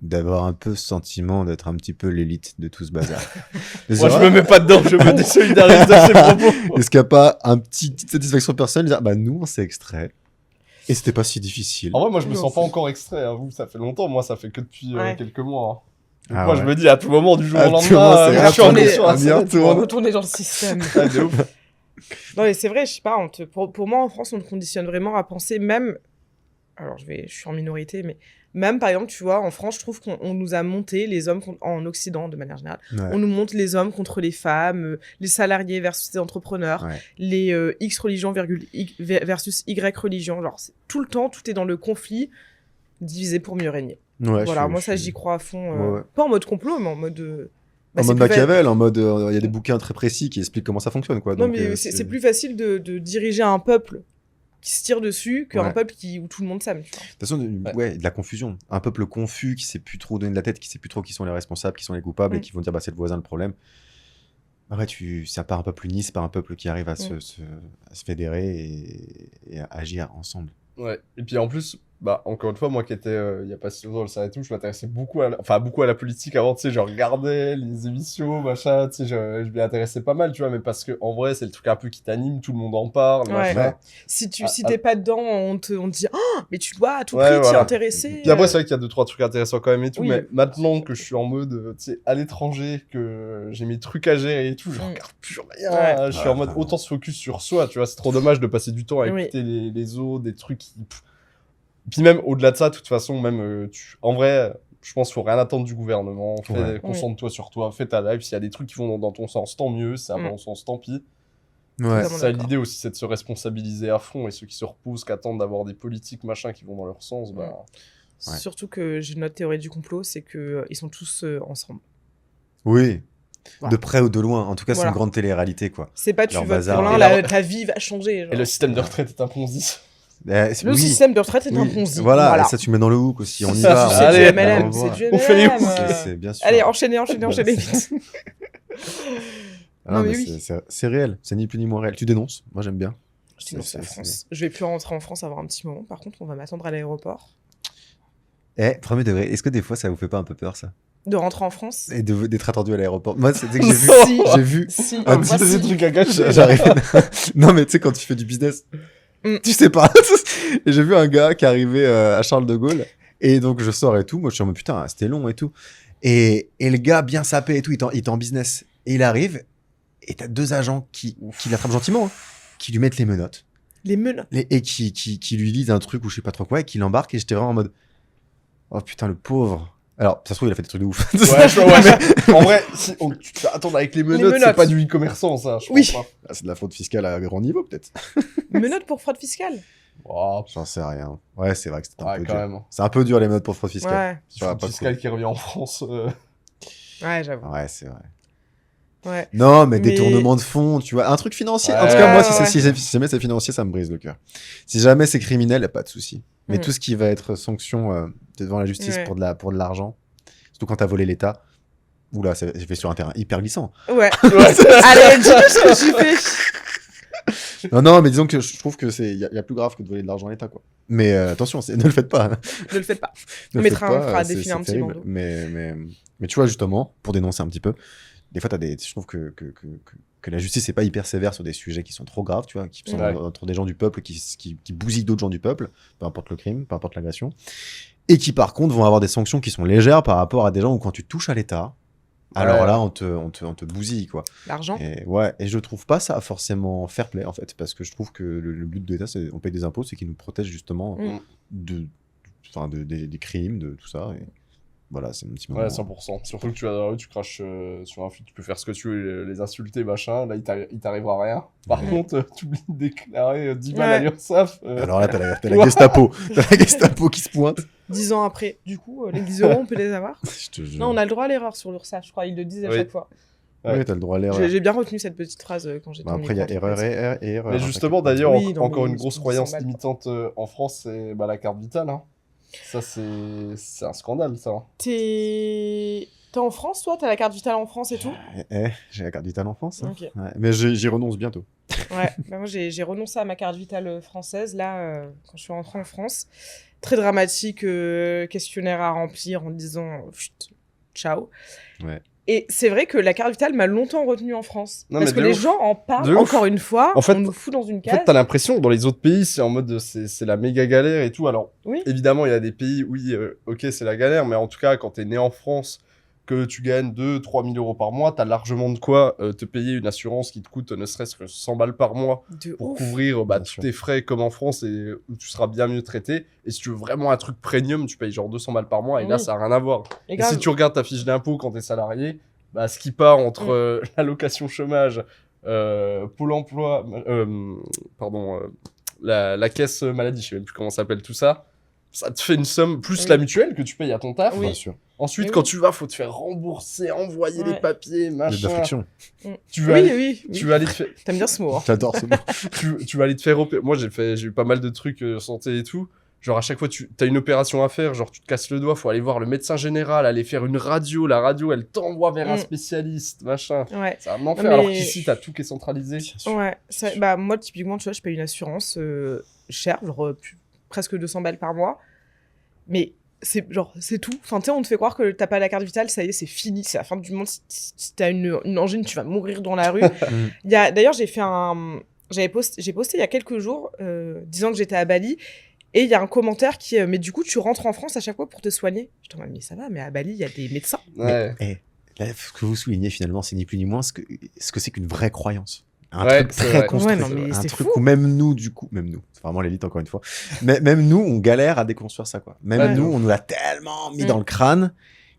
d'avoir un peu ce sentiment d'être un petit peu l'élite de tout ce bazar? Moi, je me mets pas dedans, je me désolidarise de ces propos. Est-ce qu'il n'y a pas une petite satisfaction personnelle de dire, bah nous, on s'est extrait. Et c'était pas si difficile. En vrai, moi, je me sens pas encore extrait. Hein. Vous, ça fait longtemps. Moi, ça fait que depuis quelques mois. Hein. Donc moi, je me dis à tout moment du jour au lendemain, je suis en mission à retourner dans le système. De ouf. Non, mais c'est vrai, je sais pas. Pour moi, en France, on te conditionne vraiment à penser même. Alors, je suis en minorité, mais même par exemple, tu vois, en France, je trouve qu'on nous a monté les hommes en Occident de manière générale. On nous monte les hommes contre les femmes, les salariés versus les entrepreneurs, les X religions versus Y religions. Genre, tout le temps, tout est dans le conflit, divisé pour mieux régner. Voilà, moi ça j'y crois à fond, pas en mode complot, mais en mode en mode Machiavel, en mode il y a des bouquins très précis qui expliquent comment ça fonctionne, quoi. Non, donc, mais c'est plus facile de diriger un peuple qui se tire dessus qu'un peuple où tout le monde s'aime, tu vois. De toute façon, de la confusion, un peuple confus qui sait plus trop donner de la tête, qui sait plus trop qui sont les responsables, qui sont les coupables et qui vont dire bah c'est le voisin le problème. Après, c'est pas un peuple uni, c'est pas un peuple qui arrive à se fédérer et à agir ensemble. Ouais, et puis en plus, encore une fois, moi qui étais il y a pas si longtemps dans le salon et tout, je m'intéressais beaucoup à la politique avant, tu sais, je regardais les émissions, machin, tu sais, je m'y intéressais pas mal, tu vois, mais parce que en vrai, c'est le truc un peu qui t'anime, tout le monde en parle, machin. Si t'es pas dedans, on te dit mais tu dois à tout prix t'y intéresser. Puis après, c'est vrai qu'il y a 2-3 trucs intéressants quand même et tout, mais maintenant que je suis en mode, tu sais, à l'étranger, que j'ai mes trucs à gérer et tout, je regarde plus rien, je suis en mode autant se focus sur soi, tu vois, c'est trop dommage de passer du temps à écouter les autres, des trucs qui... Puis même au-delà de ça, de toute façon, même en vrai, je pense qu'il faut rien attendre du gouvernement. Concentre-toi sur toi, fais ta life. S'il y a des trucs qui vont dans ton sens, tant mieux. Si ça va dans ton sens, tant pis. Ça, l'idée aussi, c'est de se responsabiliser à fond. Et ceux qui se reposent, qui attendent d'avoir des politiques machin qui vont dans leur sens, Surtout que j'ai une autre théorie du complot, c'est qu'ils sont tous ensemble. Oui. De près ou de loin. En tout cas, c'est une grande télé-réalité, quoi. C'est pas tu votes pour l'un, ta vie va changer. Genre. Et le système de retraite est un ponzi. Le système de retraite est un ponzi. Voilà, ça tu mets dans le hook aussi, on y va. C'est du MLM, c'est du MLM. On fait les hooks. Bien sûr. Allez, enchaînez vite. Non, mais c'est réel, c'est ni plus ni moins réel. Tu dénonces, moi j'aime bien. Je dénonce la France. Je vais plus rentrer en France avant un petit moment. Par contre, on va m'attendre à l'aéroport. Premier degré, est-ce que des fois ça vous fait pas un peu peur, ça? De rentrer en France et d'être attendu à l'aéroport. Moi, c'est que j'ai vu un petit truc à gâcher. J'arrive. Non, mais tu sais, quand tu fais du business, tu sais pas. Et j'ai vu un gars qui arrivait à Charles de Gaulle. Et donc, je sors et tout. Moi, je suis en mode putain, c'était long et tout. Et le gars, bien sapé et tout, il est en business. Et il arrive. Et t'as 2 agents qui l'attrapent gentiment, qui lui mettent les menottes, Les menottes. Et qui lui lisent un truc ou je sais pas trop quoi, et qui l'embarque, et j'étais vraiment en mode, oh putain, le pauvre. Alors, ça se trouve, il a fait des trucs de ouf. Mais en vrai, tu te fais attendre avec les menottes, c'est pas du e-commerçant, ça, je pense pas. Ah, c'est de la fraude fiscale à grand niveau, peut-être. Menottes pour fraude fiscale. Oh, J'en sais rien. Ouais, c'est vrai que c'était un peu quand dur. même. C'est un peu dur, les menottes pour fraude fiscale. Ouais. Fraude fiscale qui revient en France. Ouais, j'avoue. Ouais, c'est vrai. Ouais. Non, mais détournement de fonds, tu vois. Un truc financier. En tout cas, moi, si jamais c'est financier, ça me brise le cœur. Si jamais c'est criminel, y a pas de souci. Mais tout ce qui va être sanction devant la justice pour de l'argent, surtout quand t'as volé l'État, oula, j'ai fait sur un terrain hyper glissant. Ouais. Allez, dis-moi ce que tu fais. Non, mais disons que je trouve que y a plus grave que de voler de l'argent à l'État, quoi. Mais attention, ne le faites pas. Ne le faites pas. On fera défiler un petit bandeau. Mais tu vois, justement, pour dénoncer un petit peu, des fois, je trouve que la justice n'est pas hyper sévère sur des sujets qui sont trop graves, tu vois, qui sont entre des gens du peuple qui bousillent d'autres gens du peuple, peu importe le crime, peu importe l'agression, et qui, par contre, vont avoir des sanctions qui sont légères par rapport à des gens où quand tu touches à l'État, alors là, on te bousille, quoi. L'argent. Et je trouve pas ça forcément fair play, en fait, parce que je trouve que le but de l'État, c'est on paye des impôts, c'est qu'il nous protège justement des crimes, de tout ça. Et voilà, c'est un petit moment. Ouais, 100%. Surtout que tu vas dans la rue, tu craches sur un flic, tu peux faire ce que tu veux, les insulter, machin. Là, il t'arrivera rien. Par contre, tu oublies de déclarer 10 balles à l'URSSAF. Alors là, t'as la Gestapo. T'as la Gestapo qui se pointe. 10 ans après, du coup, les 10 euros, on peut les avoir. Je te jure. Non, on a le droit à l'erreur sur l'URSSAF, je crois. Ils le disent à chaque fois. Ouais. Oui, t'as le droit à l'erreur. J'ai bien retenu cette petite phrase quand j'étais en après, il y a erreur et erreur. Mais justement, d'ailleurs, encore une grosse croyance limitante en France, c'est la carte vitale. Hein. Ça, c'est un scandale, ça. T'es en France, toi? T'as la carte vitale en France et tout? J'ai la carte vitale en France. Hein. Okay. Ouais. Mais j'y renonce bientôt. Ouais, moi j'ai renoncé à ma carte vitale française, là, quand je suis rentrée en France. Très dramatique, questionnaire à remplir en disant ciao. Ouais. Et c'est vrai que la carte vitale m'a longtemps retenue en France. Non, parce que les gens en parlent, encore une fois, en fait, on nous fout dans une case. En fait, t'as l'impression, dans les autres pays, c'est en mode, c'est la méga galère et tout. Alors, évidemment, il y a des pays, ok, c'est la galère, mais en tout cas, quand t'es né en France, que tu gagnes 2-3 000 euros par mois, t'as largement de quoi te payer une assurance qui te coûte ne serait-ce que 100 balles par mois pour couvrir tous tes frais comme en France et où tu seras bien mieux traité. Et si tu veux vraiment un truc premium, tu payes genre 200 balles par mois et là, ça n'a rien à voir. Et si tu regardes ta fiche d'impôt quand t'es salarié, ce qui part entre l'allocation chômage, Pôle emploi, la caisse maladie, je sais même plus comment ça s'appelle tout ça, ça te fait une somme plus la mutuelle que tu payes à ton taf. Bien sûr. Ensuite, quand tu vas, faut te faire rembourser, envoyer les papiers, machin. De friction. Tu vas aller te faire... T'aimes bien ce mot. Hein. J'adore ce mot. tu vas aller te faire opérer. Moi, j'ai eu pas mal de trucs santé et tout. Genre, à chaque fois, t'as une opération à faire, genre, tu te casses le doigt, faut aller voir le médecin général, aller faire une radio. La radio, elle t'envoie vers un spécialiste, machin. Ouais. C'est un enfer. Alors qu'ici, t'as tout qui est centralisé. Ouais. Moi, typiquement, tu vois, je paye une assurance chère, genre presque 200 balles par mois. Mais c'est tout. Enfin, tu sais, on te fait croire que t'as pas la carte vitale, ça y est, c'est fini, c'est la fin du monde. Si t'as une angine, tu vas mourir dans la rue. D'ailleurs, j'ai posté il y a quelques jours, disant que j'étais à Bali. Et il y a un commentaire qui est « Mais du coup, tu rentres en France à chaque fois pour te soigner ?» Je te dis « Mais ça va, mais à Bali, il y a des médecins. » Ouais. Là, ce que vous soulignez, finalement, c'est ni plus ni moins ce que c'est qu'une vraie croyance. Un truc très construit. Un truc où même nous, c'est vraiment l'élite, encore une fois, mais même nous, on galère à déconstruire ça, quoi. Même nous, on nous l'a tellement mis dans le crâne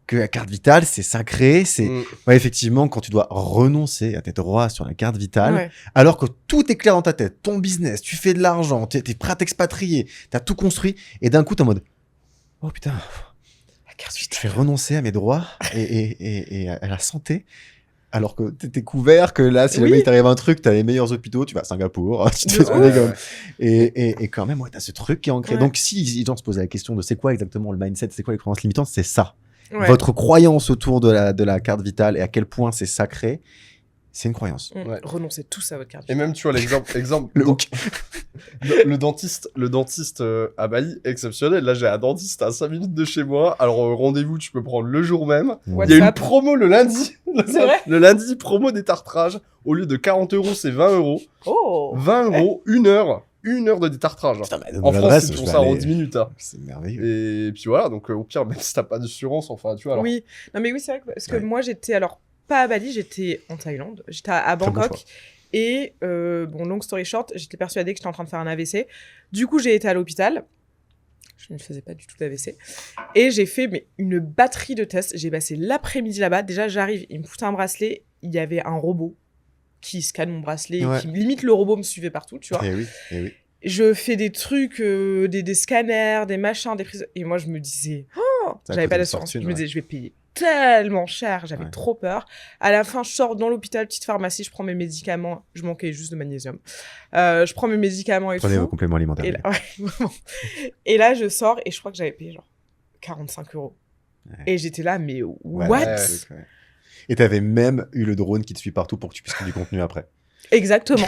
que la carte vitale, c'est sacré. Effectivement, quand tu dois renoncer à tes droits sur la carte vitale, alors que tout est clair dans ta tête, ton business, tu fais de l'argent, t'es prêt à t'expatrier, t'as tout construit, et d'un coup, t'es en mode « Oh putain, la carte vitale, je vais renoncer à mes droits et à la santé. » Alors que t'es couvert, que là, si jamais il t'arrive un truc, t'as les meilleurs hôpitaux, tu vas à Singapour, tu te fais et quand même, t'as ce truc qui est ancré. Donc, si les gens se posent la question de c'est quoi exactement le mindset, c'est quoi les croyances limitantes, c'est ça. Votre croyance autour de la carte vitale et à quel point c'est sacré, c'est une croyance. Renoncez tous à votre carte vitale. Et même, tu vois, l'exemple le hook. le dentiste à Bali, exceptionnel. Là, j'ai un dentiste à 5 minutes de chez moi. Alors, rendez-vous, tu peux prendre le jour même. Il y a une promo le lundi. C'est vrai ? Le lundi, promo détartrage. Au lieu de 40 €, c'est 20 €. Oh 20 €, 1 heure. 1 heure de détartrage. Putain, en France, ils font ça en 10 minutes. Hein. C'est merveilleux. Et puis voilà, donc au pire, même si t'as pas d'assurance, enfin, tu vois. Alors... Oui, non, mais oui, c'est vrai que, parce que moi, j'étais, alors, pas à Bali, j'étais en Thaïlande, j'étais à Bangkok. Et bon, long story short, j'étais persuadée que j'étais en train de faire un AVC. Du coup, j'ai été à l'hôpital. Je ne faisais pas du tout d'AVC. Et j'ai fait une batterie de tests. J'ai passé l'après-midi là-bas. Déjà, j'arrive, il me foutait un bracelet. Il y avait un robot qui scanne mon bracelet. Et qui, limite, le robot me suivait partout, tu vois. Et oui. Je fais des trucs, des scanners, des machins, des prises. Et moi, je me disais, j'avais pas d'assurance. Je me disais, je vais payer tellement cher. J'avais trop peur. À la fin, je sors dans l'hôpital, petite pharmacie, je prends mes médicaments. Je manquais juste de magnésium. Je prends mes médicaments et Prenez tout. vos compléments alimentaires. Et là, je sors et je crois que j'avais payé genre 45 €. Ouais. Et j'étais là, mais what? Et t'avais même eu le drone qui te suit partout pour que tu puisses faire du contenu après. Exactement.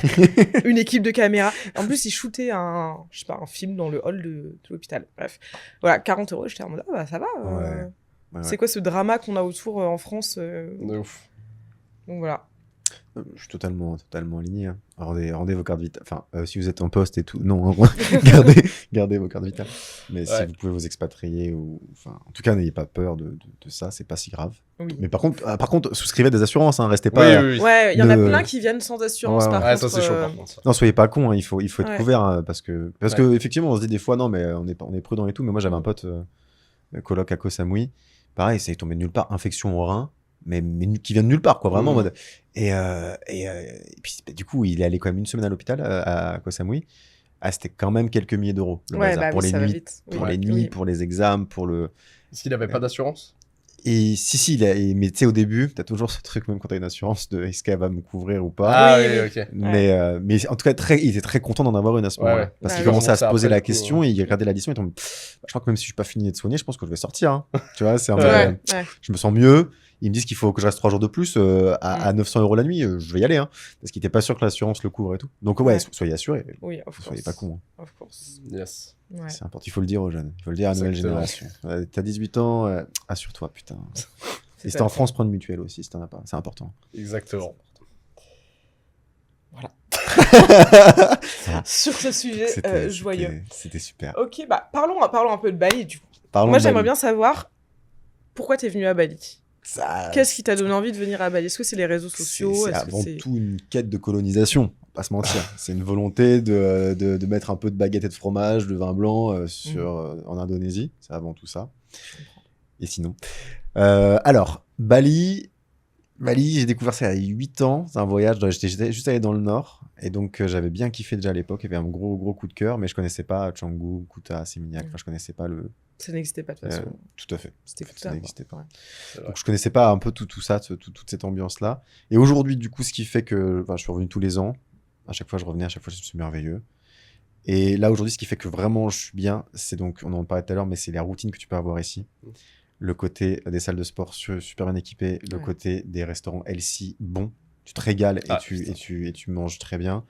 Une équipe de caméras. En plus, ils shootaient un film dans le hall de l'hôpital. Bref. Voilà, 40 €. J'étais en mode, ça va. C'est quoi ce drama qu'on a autour en France De ouf. Donc voilà. Je suis totalement aligné. Hein. Rendez vos cartes vitales. Enfin, si vous êtes en poste et tout, non, gardez vos cartes vitales. Mais si vous pouvez vous expatrier en tout cas, n'ayez pas peur de ça. C'est pas si grave. Oui. Mais par contre, souscrivez des assurances. Hein, restez pas. Oui. Ouais, il y en a plein qui viennent sans assurance. Par contre, ça c'est chaud par contre. Non, soyez pas cons. Hein, il faut être couvert hein, parce que effectivement, on se dit des fois non, mais on est prudent et tout. Mais moi, j'avais un pote coloc à Koh Samui. Pareil, c'est tombé de nulle part, infection au rein. Mais qui vient de nulle part, quoi, vraiment en mode. Et puis, du coup, il est allé quand même une semaine à l'hôpital à Koh Samui. C'était quand même quelques milliers d'euros. Pour les nuits, pour les examens, pour le. Est-ce qu'il avait pas d'assurance? Et si, mais tu sais, au début, t'as toujours ce truc, même quand t'as une assurance, de est-ce qu'elle va me couvrir ou pas. Ah oui, ok. Mais en tout cas, il était très content d'en avoir une à ce moment-là. Parce qu'il commençait à se poser la question, et il regardait l'addition, et il tombe, je crois que même si je suis pas fini de soigner, je pense que je vais sortir. Hein. Tu vois, c'est je me sens mieux. Ils me disent qu'il faut que je reste 3 jours de plus à 900 € la nuit. Je vais y aller, hein, parce qu'il était pas sûr que l'assurance le couvre et tout. Donc soyez assurés. Oui, soyez pas cons. Hein. Of course. Yes. Ouais. C'est important. Il faut le dire aux jeunes. Il faut le dire à la nouvelle génération. T'as 18 ans, assure-toi, putain. Et si t'es en France, prends une mutuelle aussi, si t'en as pas. C'est important. Exactement. Voilà. Sur ce sujet joyeux. C'était super. Ok, parlons un peu de Bali, du coup. Moi, j'aimerais bien savoir pourquoi t'es venu à Bali. Qu'est-ce qui t'a donné envie de venir à Bali? Est-ce que c'est les réseaux sociaux? C'est avant tout une quête de colonisation, pas se mentir. C'est une volonté de mettre un peu de baguette et de fromage, de vin blanc en Indonésie. C'est avant tout ça. Et sinon alors, Bali, j'ai découvert ça il y a 8 ans. C'est un voyage, j'étais juste allé dans le nord. Et donc, j'avais bien kiffé déjà à l'époque. Il y avait un gros coup de cœur, mais je connaissais pas Canggu, Kuta, Seminyak. Enfin, je connaissais pas le... Ça n'existait pas de toute façon. Tout à fait. Ça n'existait pas. Ouais. Donc, je connaissais pas un peu tout ça, toute cette ambiance-là. Et aujourd'hui, du coup, ce qui fait que je suis revenu tous les ans. À chaque fois, je revenais, à chaque fois, c'est merveilleux. Et là, aujourd'hui, ce qui fait que vraiment je suis bien, c'est donc, on en parlait tout à l'heure, mais c'est les routines que tu peux avoir ici. Le côté des salles de sport super bien équipées, le côté des restaurants healthy bons. Tu te régales et tu manges très bien.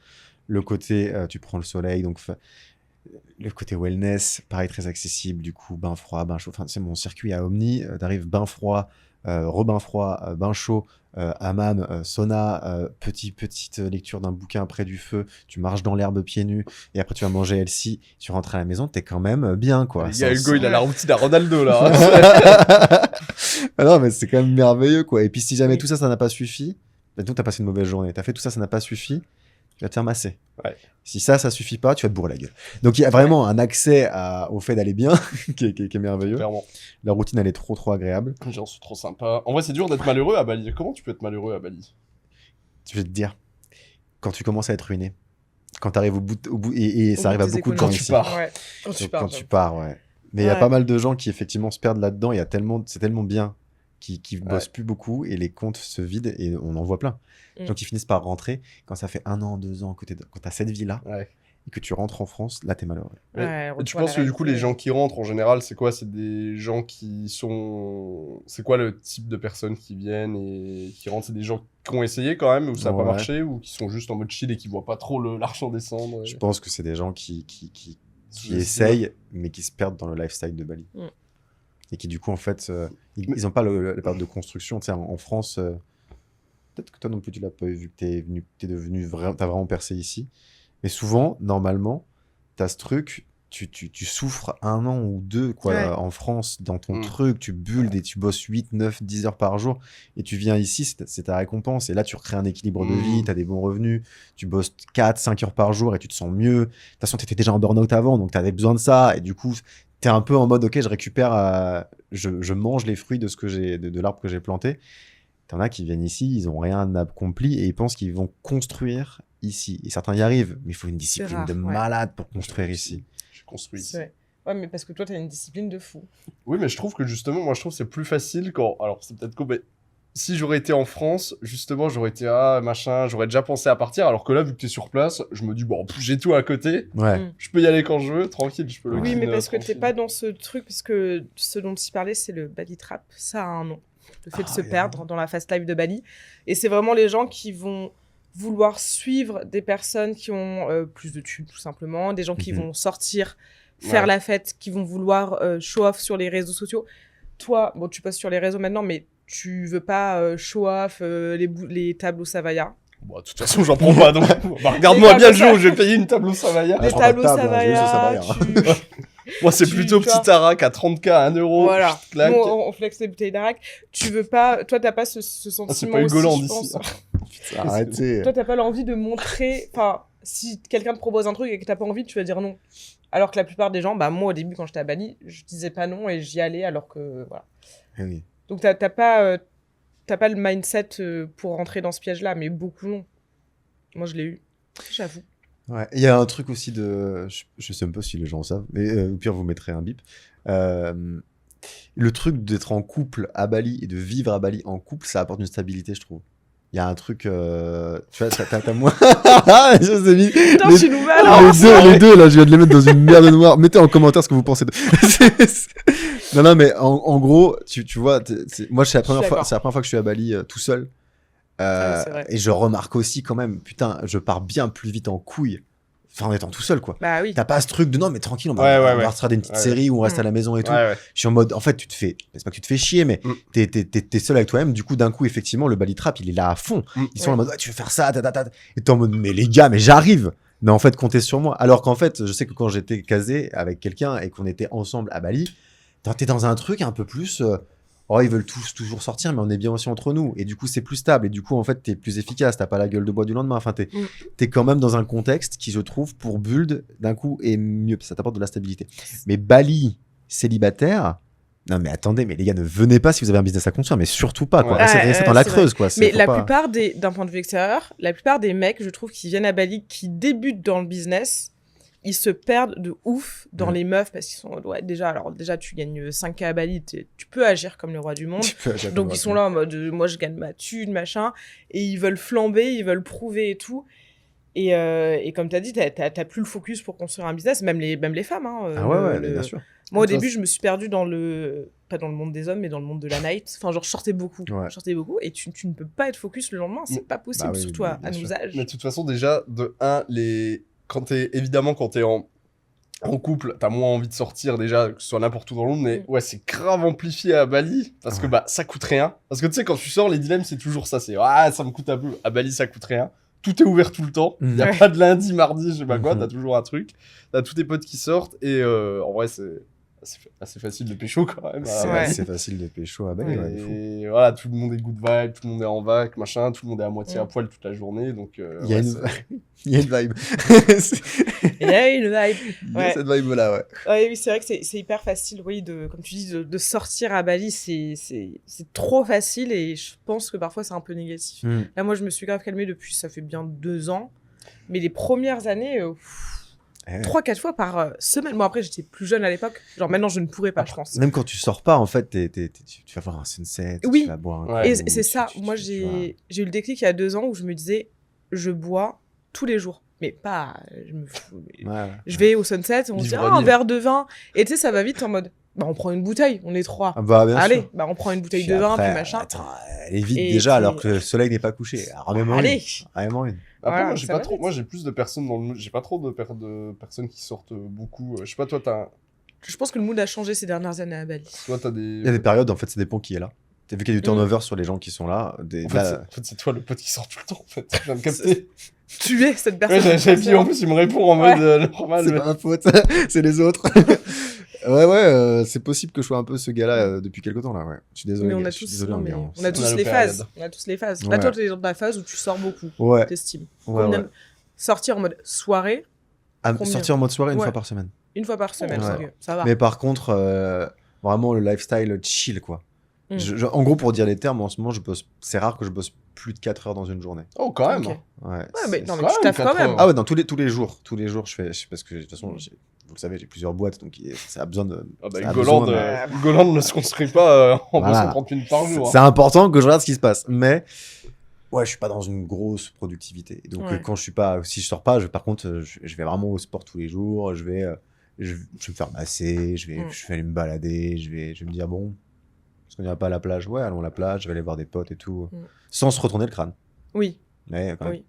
Le côté, tu prends le soleil, donc le côté wellness, pareil, très accessible. Du coup, bain froid, bain chaud. Enfin, c'est mon circuit à Omni. T'arrives bain froid, rebain froid, bain chaud, hammam, sauna, petite lecture d'un bouquin près du feu. Tu marches dans l'herbe pieds nus et après tu vas manger healthy. Tu rentres à la maison, t'es quand même bien, quoi. Il y a Hugo, il a la routine à Ronaldo là. Non, mais c'est quand même merveilleux, quoi. Et puis si jamais tout ça, ça n'a pas suffi. Donc, t'as passé une mauvaise journée. T'as fait tout ça, ça n'a pas suffi. Tu vas te faire masser. Ouais. Si ça suffit pas, tu vas te bourrer la gueule. Donc, il y a vraiment un accès au fait d'aller bien qui est merveilleux. Clairement. La routine, elle est trop agréable. Les gens sont trop sympas. En vrai, c'est dur d'être malheureux à Bali. Comment tu peux être malheureux à Bali? Je vais te dire, quand tu commences à être ruiné, quand tu arrives au bout et ça arrive à beaucoup de gens ici. Quand tu pars, ouais. Mais il y a pas mal de gens qui, effectivement, se perdent là-dedans. C'est tellement bien qui bossent plus beaucoup et les comptes se vident et on en voit plein. Donc ils finissent par rentrer quand ça fait 1 an, 2 ans quand t'as cette vie là et que tu rentres en France, là t'es malheureux. Tu penses que du coup les gens qui rentrent en général c'est quoi? C'est des gens qui sont... C'est quoi le type de personnes qui viennent et qui rentrent? C'est des gens qui ont essayé quand même ou ça n'a pas marché ou qui sont juste en mode chill et qui voient pas trop l'argent descendre? Je pense que c'est des gens qui essayent mais qui se perdent dans le lifestyle de Bali. Et qui du coup en fait ils n'ont pas la période de construction. Tu sais, en France peut-être que toi non plus tu l'as pas vu, que t'as vraiment percé ici, mais souvent normalement t'as ce truc tu souffres 1 an ou 2 quoi, en France, dans ton truc, tu bulles et tu bosses 8, 9, 10 heures par jour, et tu viens ici, c'est ta récompense. Et là, tu recrées un équilibre de vie, tu as des bons revenus, tu bosses 4, 5 heures par jour et tu te sens mieux. De toute façon, tu étais déjà en burn-out avant, donc tu avais besoin de ça. Et du coup, tu es un peu en mode, ok, je récupère, je mange les fruits de, ce que de l'arbre que j'ai planté. T'en as qui viennent ici, ils n'ont rien accompli et ils pensent qu'ils vont construire ici. Et certains y arrivent, mais il faut une discipline de malade pour construire ici. Je construis ici. Ouais, mais parce que toi, t'as une discipline de fou. Oui, mais je trouve que justement, moi, je trouve que c'est plus facile quand... Alors, c'est peut-être con, mais si j'aurais été en France, justement, j'aurais été, machin, j'aurais déjà pensé à partir, alors que là, vu que t'es sur place, je me dis, bon, j'ai tout à côté, je peux y aller quand je veux, tranquille, je peux le Oui, mais parce que t'es pas dans ce truc, parce que ce dont tu parlais, c'est le Bali Trap, ça a un nom. Le fait de se perdre dans la fast life de Bali. Et c'est vraiment les gens qui vont vouloir suivre des personnes qui ont plus de thunes, tout simplement, des gens qui vont sortir, faire la fête, qui vont vouloir show off sur les réseaux sociaux. Toi, bon, tu passes sur les réseaux maintenant, mais tu veux pas show off les tableaux Savaya. Bon, de toute façon, j'en prends pas, donc regarde-moi bien le jour où je vais payer une tableau Savaya. Les tableaux Savaya, Moi, c'est plutôt petit Arak à 30K, 1 euro. Voilà. Nous, on flex les bouteilles d'Arak. Tu veux pas... Toi, t'as pas ce sentiment c'est pas Hugoland aussi, je pense. Putain, arrêtez. Toi, t'as pas l'envie de montrer... Enfin, si quelqu'un te propose un truc et que t'as pas envie, tu vas dire non. Alors que la plupart des gens... Bah, moi, au début, quand j'étais à Bali, je disais pas non et j'y allais alors que... Voilà. Oui. Donc, t'as pas le mindset pour rentrer dans ce piège-là, mais beaucoup non. Moi, je l'ai eu. J'avoue. Ouais, il y a un truc aussi de... Je sais même pas si les gens savent, mais au pire, vous mettrez un bip. Le truc d'être en couple à Bali et de vivre à Bali en couple, ça apporte une stabilité, je trouve. Il y a un truc... Tu vois, t'as moins... je vous ai mis... Putain, je suis nouvelle. Les deux, là, je viens de les mettre dans une merde noire. Mettez en commentaire ce que vous pensez de... non, mais en gros, tu vois, moi, c'est la première fois que je suis à Bali tout seul. Et je remarque aussi quand même, putain, je pars bien plus vite en couille. Enfin, en étant tout seul, quoi. Bah oui. T'as pas ce truc de non, mais tranquille, on va regarder une petite série où on reste à la maison et tout. Je suis en mode, en fait, c'est pas que tu te fais chier, mais t'es seul avec toi-même. Du coup, d'un coup, effectivement, le Bali Trap, il est là à fond. Ils sont en mode, tu veux faire ça, et t'es en mode, mais les gars, mais j'arrive. Mais en fait, comptez sur moi. Alors qu'en fait, je sais que quand j'étais casé avec quelqu'un et qu'on était ensemble à Bali, t'es dans un truc un peu plus. Ils veulent tous toujours sortir, mais on est bien aussi entre nous. Et du coup, c'est plus stable. Et du coup, en fait, t'es plus efficace. T'as pas la gueule de bois du lendemain. Enfin, t'es quand même dans un contexte qui, je trouve, pour build, d'un coup, est mieux. Ça t'apporte de la stabilité. Mais Bali, célibataire... Non, mais attendez, mais les gars, ne venez pas si vous avez un business à construire. Mais surtout pas, quoi. Restez dans la Creuse, quoi. Mais plupart d'un point de vue extérieur, la plupart des mecs, je trouve, qui viennent à Bali, qui débutent dans le business... Ils se perdent de ouf dans les meufs parce qu'ils sont déjà tu gagnes 5K à Bali, tu peux agir comme le roi du monde. Donc ils sont là en mode moi je gagne ma thune machin et ils veulent flamber, ils veulent prouver et tout. Et comme tu as dit, t'as plus le focus pour construire un business, même les femmes hein. Bien sûr. Moi au début, je me suis perdue dans pas dans le monde des hommes mais dans le monde de la night. Enfin genre je sortais beaucoup et tu ne peux pas être focus le lendemain, c'est pas possible surtout à nos âges. Mais de toute façon déjà de 1 quand t'es en couple, t'as moins envie de sortir déjà, que ce soit n'importe où dans le monde, mais c'est grave amplifié à Bali, parce que ça coûte rien. Parce que tu sais, quand tu sors, les dilemmes, c'est toujours ça, c'est ça me coûte un peu. À Bali, ça coûte rien. Tout est ouvert tout le temps. Il y a pas de lundi, mardi, je sais pas quoi, t'as toujours un truc. T'as tous tes potes qui sortent, et en vrai, c'est assez facile de pécho quand même. C'est facile de pécho à Bali. Et voilà, tout le monde est good vibe, tout le monde est en vac, machin, tout le monde est à moitié à poil toute la journée, donc... Il y a une vibe. Il y a une vibe. Il y a cette vibe-là, oui, c'est vrai que c'est hyper facile, comme tu dis, de sortir à Bali, c'est trop facile et je pense que parfois c'est un peu négatif. Là, moi, je me suis grave calmée depuis, ça fait bien 2 ans, mais les premières années... 3-4 fois par semaine. Bon, après, j'étais plus jeune à l'époque. Genre, maintenant, je ne pourrais pas, je pense. Même quand tu sors pas, en fait, tu vas voir un sunset, tu vas boire un coup. Et c'est ça. Moi, j'ai eu le déclic il y a 2 ans où je me disais, je bois tous les jours. Mais pas, je me fous. Je vais au sunset, on se dit, un verre de vin. Et tu sais, ça va vite en mode, on prend une bouteille, on est 3. Bien sûr. On prend une bouteille de vin, puis machin. Attends, elle est vide déjà alors que le soleil n'est pas couché. Allez. Après, moi, j'ai plus de personnes dans le mood. J'ai pas trop de personnes qui sortent beaucoup. Je sais pas, toi, Je pense que le mood a changé ces dernières années à Bali. Toi, t'as des... Il y a des périodes, en fait, ça dépend qui est là. T'as vu qu'il y a du turnover sur les gens qui sont là. En fait, c'est toi le pote qui sort tout le temps, en fait. Je viens de capter. Tu es cette personne. Ouais, j'avais dit, en plus, il me répond en mode normal. C'est mais... pas ma faute, c'est les autres. Ouais, c'est possible que je sois un peu ce gars-là depuis quelque temps, là, ouais. Je suis désolé. Mais on a je suis tous, désolé, non, mais Enguerrand. on a tous nos les périodes. phases. On a tous les phases. Ouais. Là, toi, t'es dans la phase où tu sors beaucoup. Ouais. T'estimes. Ouais, Combien ouais. Sortir en mode soirée, combien Sortir en mode soirée une Ouais. fois par semaine. une fois par semaine, Ouais. c'est mieux. Ça va. Mais par contre, vraiment le lifestyle chill, quoi. Mm. En gros, pour dire les termes, en ce moment, c'est rare que je bosse plus de 4 heures dans une journée. Oh, quand même. Ok. Ouais. Ouais, mais non, mais quand tu même taffes quand 4 même. heures. Ah ouais, non, tous les jours, je fais, parce que de toute façon, vous le savez, j'ai plusieurs boîtes, donc ça a besoin de. Ah bah, ça a Hugoland, besoin de- Hugoland ne se construit pas en Voilà. bossant 30 minutes par jour. C'est important que je regarde ce qui se passe, mais ouais, je suis pas dans une grosse productivité. Et donc Ouais. quand si je sors pas, par contre, je vais vraiment au sport tous les jours. Je vais me faire masser, je vais aller me balader, je vais me dire bon, est-ce qu'on ira pas à la plage? Ouais, allons à la plage. Je vais aller voir des potes et tout, sans se retourner le crâne. Oui. Mais quand même. Oui.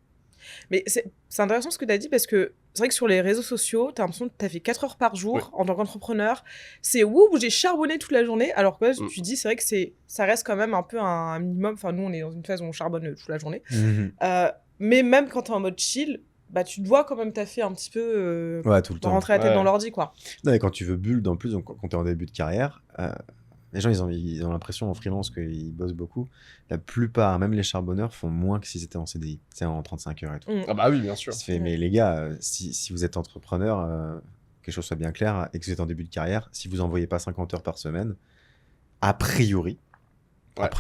Mais c'est intéressant ce que tu as dit parce que c'est vrai que sur les réseaux sociaux, tu as l'impression que tu as fait 4 heures par jour en tant qu'entrepreneur. C'est wouh, j'ai charbonné toute la journée. Alors que tu dis, c'est vrai que ça reste quand même un peu un minimum. Enfin, nous, on est dans une phase où on charbonne toute la journée. Mais même quand tu es en mode chill, bah, tu te vois quand même taffer un petit peu Ouais, tout le temps. rentrer la tête dans l'ordi, quoi. Non, et quand tu veux build, en plus, donc, quand tu es en début de carrière, les gens, ils ont l'impression en freelance qu'ils bossent beaucoup. La plupart, même les charbonneurs, font moins que s'ils étaient en CDI, tu sais, en 35 heures et tout. Ah bah oui, bien sûr. Ça fait, mais les gars, si vous êtes entrepreneur, quelque chose soit bien clair, et que vous êtes en début de carrière, si vous n'envoyez pas 50 heures par semaine, a priori,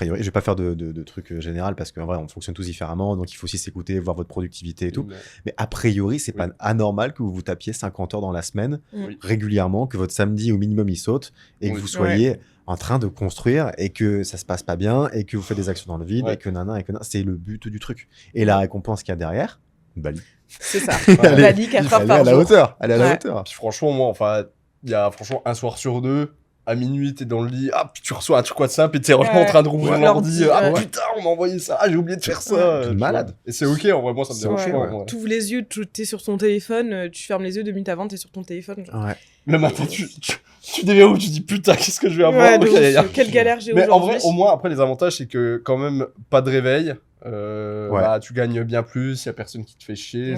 je vais pas faire de trucs général parce qu'en vrai, on fonctionne tous différemment, donc il faut aussi s'écouter, voir votre productivité et tout. Mais a priori, c'est pas anormal que vous vous tapiez 50 heures dans la semaine régulièrement, que votre samedi au minimum il saute et que vous soyez en train de construire et que ça se passe pas bien et que vous faites des actions dans le vide et que c'est le but du truc. Et la récompense qu'il y a derrière, Bali. C'est ça. Bali 4 heures par jour. Elle est à la hauteur. Puis franchement, moi, enfin, il y a franchement un soir sur deux. À minuit, t'es dans le lit, puis tu reçois un truc WhatsApp et t'es vraiment en train de rouvrir l'ordi. Putain, on m'a envoyé ça, j'ai oublié de faire ça. Malade. Et c'est ok, en vrai, moi ça me dérange pas. Tu ouvres les yeux, t'es sur ton téléphone, tu fermes les yeux 2 minutes avant, t'es sur ton téléphone. Ouais. Le matin, tu déverrouilles, tu dis putain, qu'est-ce que je vais avoir quelle galère j'ai aujourd'hui. Mais en vrai, aujourd'hui. au moins, après, les avantages, c'est que quand même, pas de réveil. Bah, tu gagnes bien plus, y a personne qui te fait chier.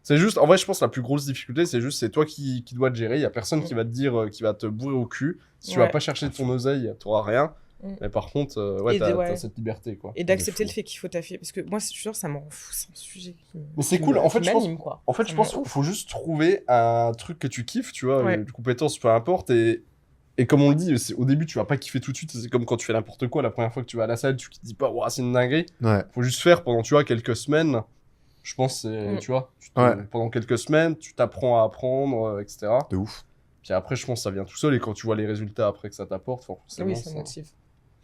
C'est juste, en vrai, je pense que la plus grosse difficulté, c'est toi qui dois te gérer. Il y a personne qui va te dire, qui va te bourrer au cul. Si tu vas pas chercher de ton oseille, t'auras rien. Mais par contre, t'as cette liberté, quoi. Et d'accepter le fait qu'il faut taffer. Parce que moi, je suis sûr, ça m'en fout. C'est un sujet mais c'est cool. En fait, je pense qu'il faut juste trouver un truc que tu kiffes, tu vois, une compétence, peu importe. Et comme on le dit, au début, tu vas pas kiffer tout de suite. C'est comme quand tu fais n'importe quoi. La première fois que tu vas à la salle, tu te dis pas, c'est une dinguerie. Faut juste faire pendant, tu vois, quelques semaines. Je pense, tu vois, pendant quelques semaines, tu t'apprends à apprendre, etc. De ouf. Puis après, je pense que ça vient tout seul. Et quand tu vois les résultats après que ça t'apporte, forcément, ça motive.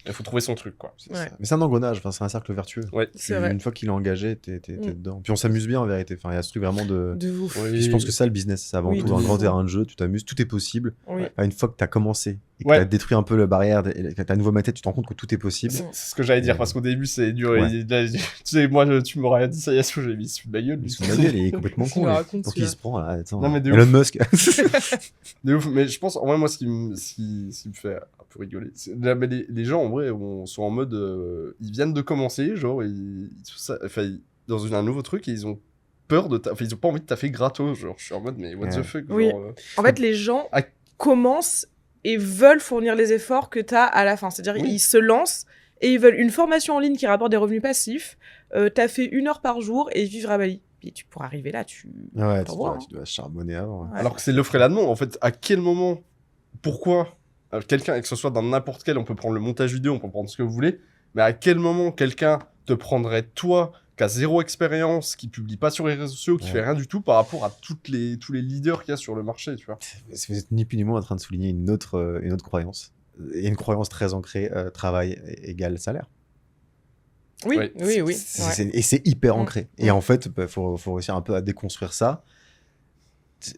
Il faut trouver son truc, quoi. Mais c'est un engrenage, c'est un cercle vertueux. Une fois qu'il est engagé, t'es dedans. Puis on s'amuse bien en vérité. Enfin, il y a ce truc vraiment de ouf. Je pense que ça, le business, c'est avant tout un grand terrain de jeu. Tu t'amuses, tout est possible. Une fois que t'as commencé et que t'as détruit un peu la barrière, et que t'as un nouveau mindset, tu te rends compte que tout est possible. C'est ce que j'allais dire, parce qu'au début, c'est dur. Tu sais, moi, tu m'aurais dit ça, j'ai mis sous ma gueule. Il est complètement con. Pour qui il se prend là? Non, mais Elon Musk. De ouf. Mais je pense, en vrai, moi, ce qui me fait un peu rigoler, les gens, en vrai, sont en mode, ils viennent de commencer, genre, dans un nouveau truc, et ils ont peur de ils ont pas envie de taffer gratos, genre, je suis en mode, mais what the fuck, genre, En fait, les gens commencent et veulent fournir les efforts que t'as à la fin, c'est-à-dire ils se lancent et ils veulent une formation en ligne qui rapporte des revenus passifs, taffer 1 heure par jour et vivre à Bali. Et tu pourras arriver là, tu dois charbonner avant. Alors que c'est l'offre et la demande, en fait, à quel moment, pourquoi quelqu'un, et que ce soit dans n'importe quel, on peut prendre le montage vidéo, on peut prendre ce que vous voulez, mais à quel moment quelqu'un te prendrait, toi, qui a 0 expérience, qui publie pas sur les réseaux sociaux, qui fait rien du tout par rapport à tous les leaders qu'il y a sur le marché, tu vois. Vous êtes ni plus ni moins en train de souligner une autre croyance, et une croyance très ancrée, travail égale salaire. Oui. Et c'est hyper ancré. Et en fait, faut réussir un peu à déconstruire ça.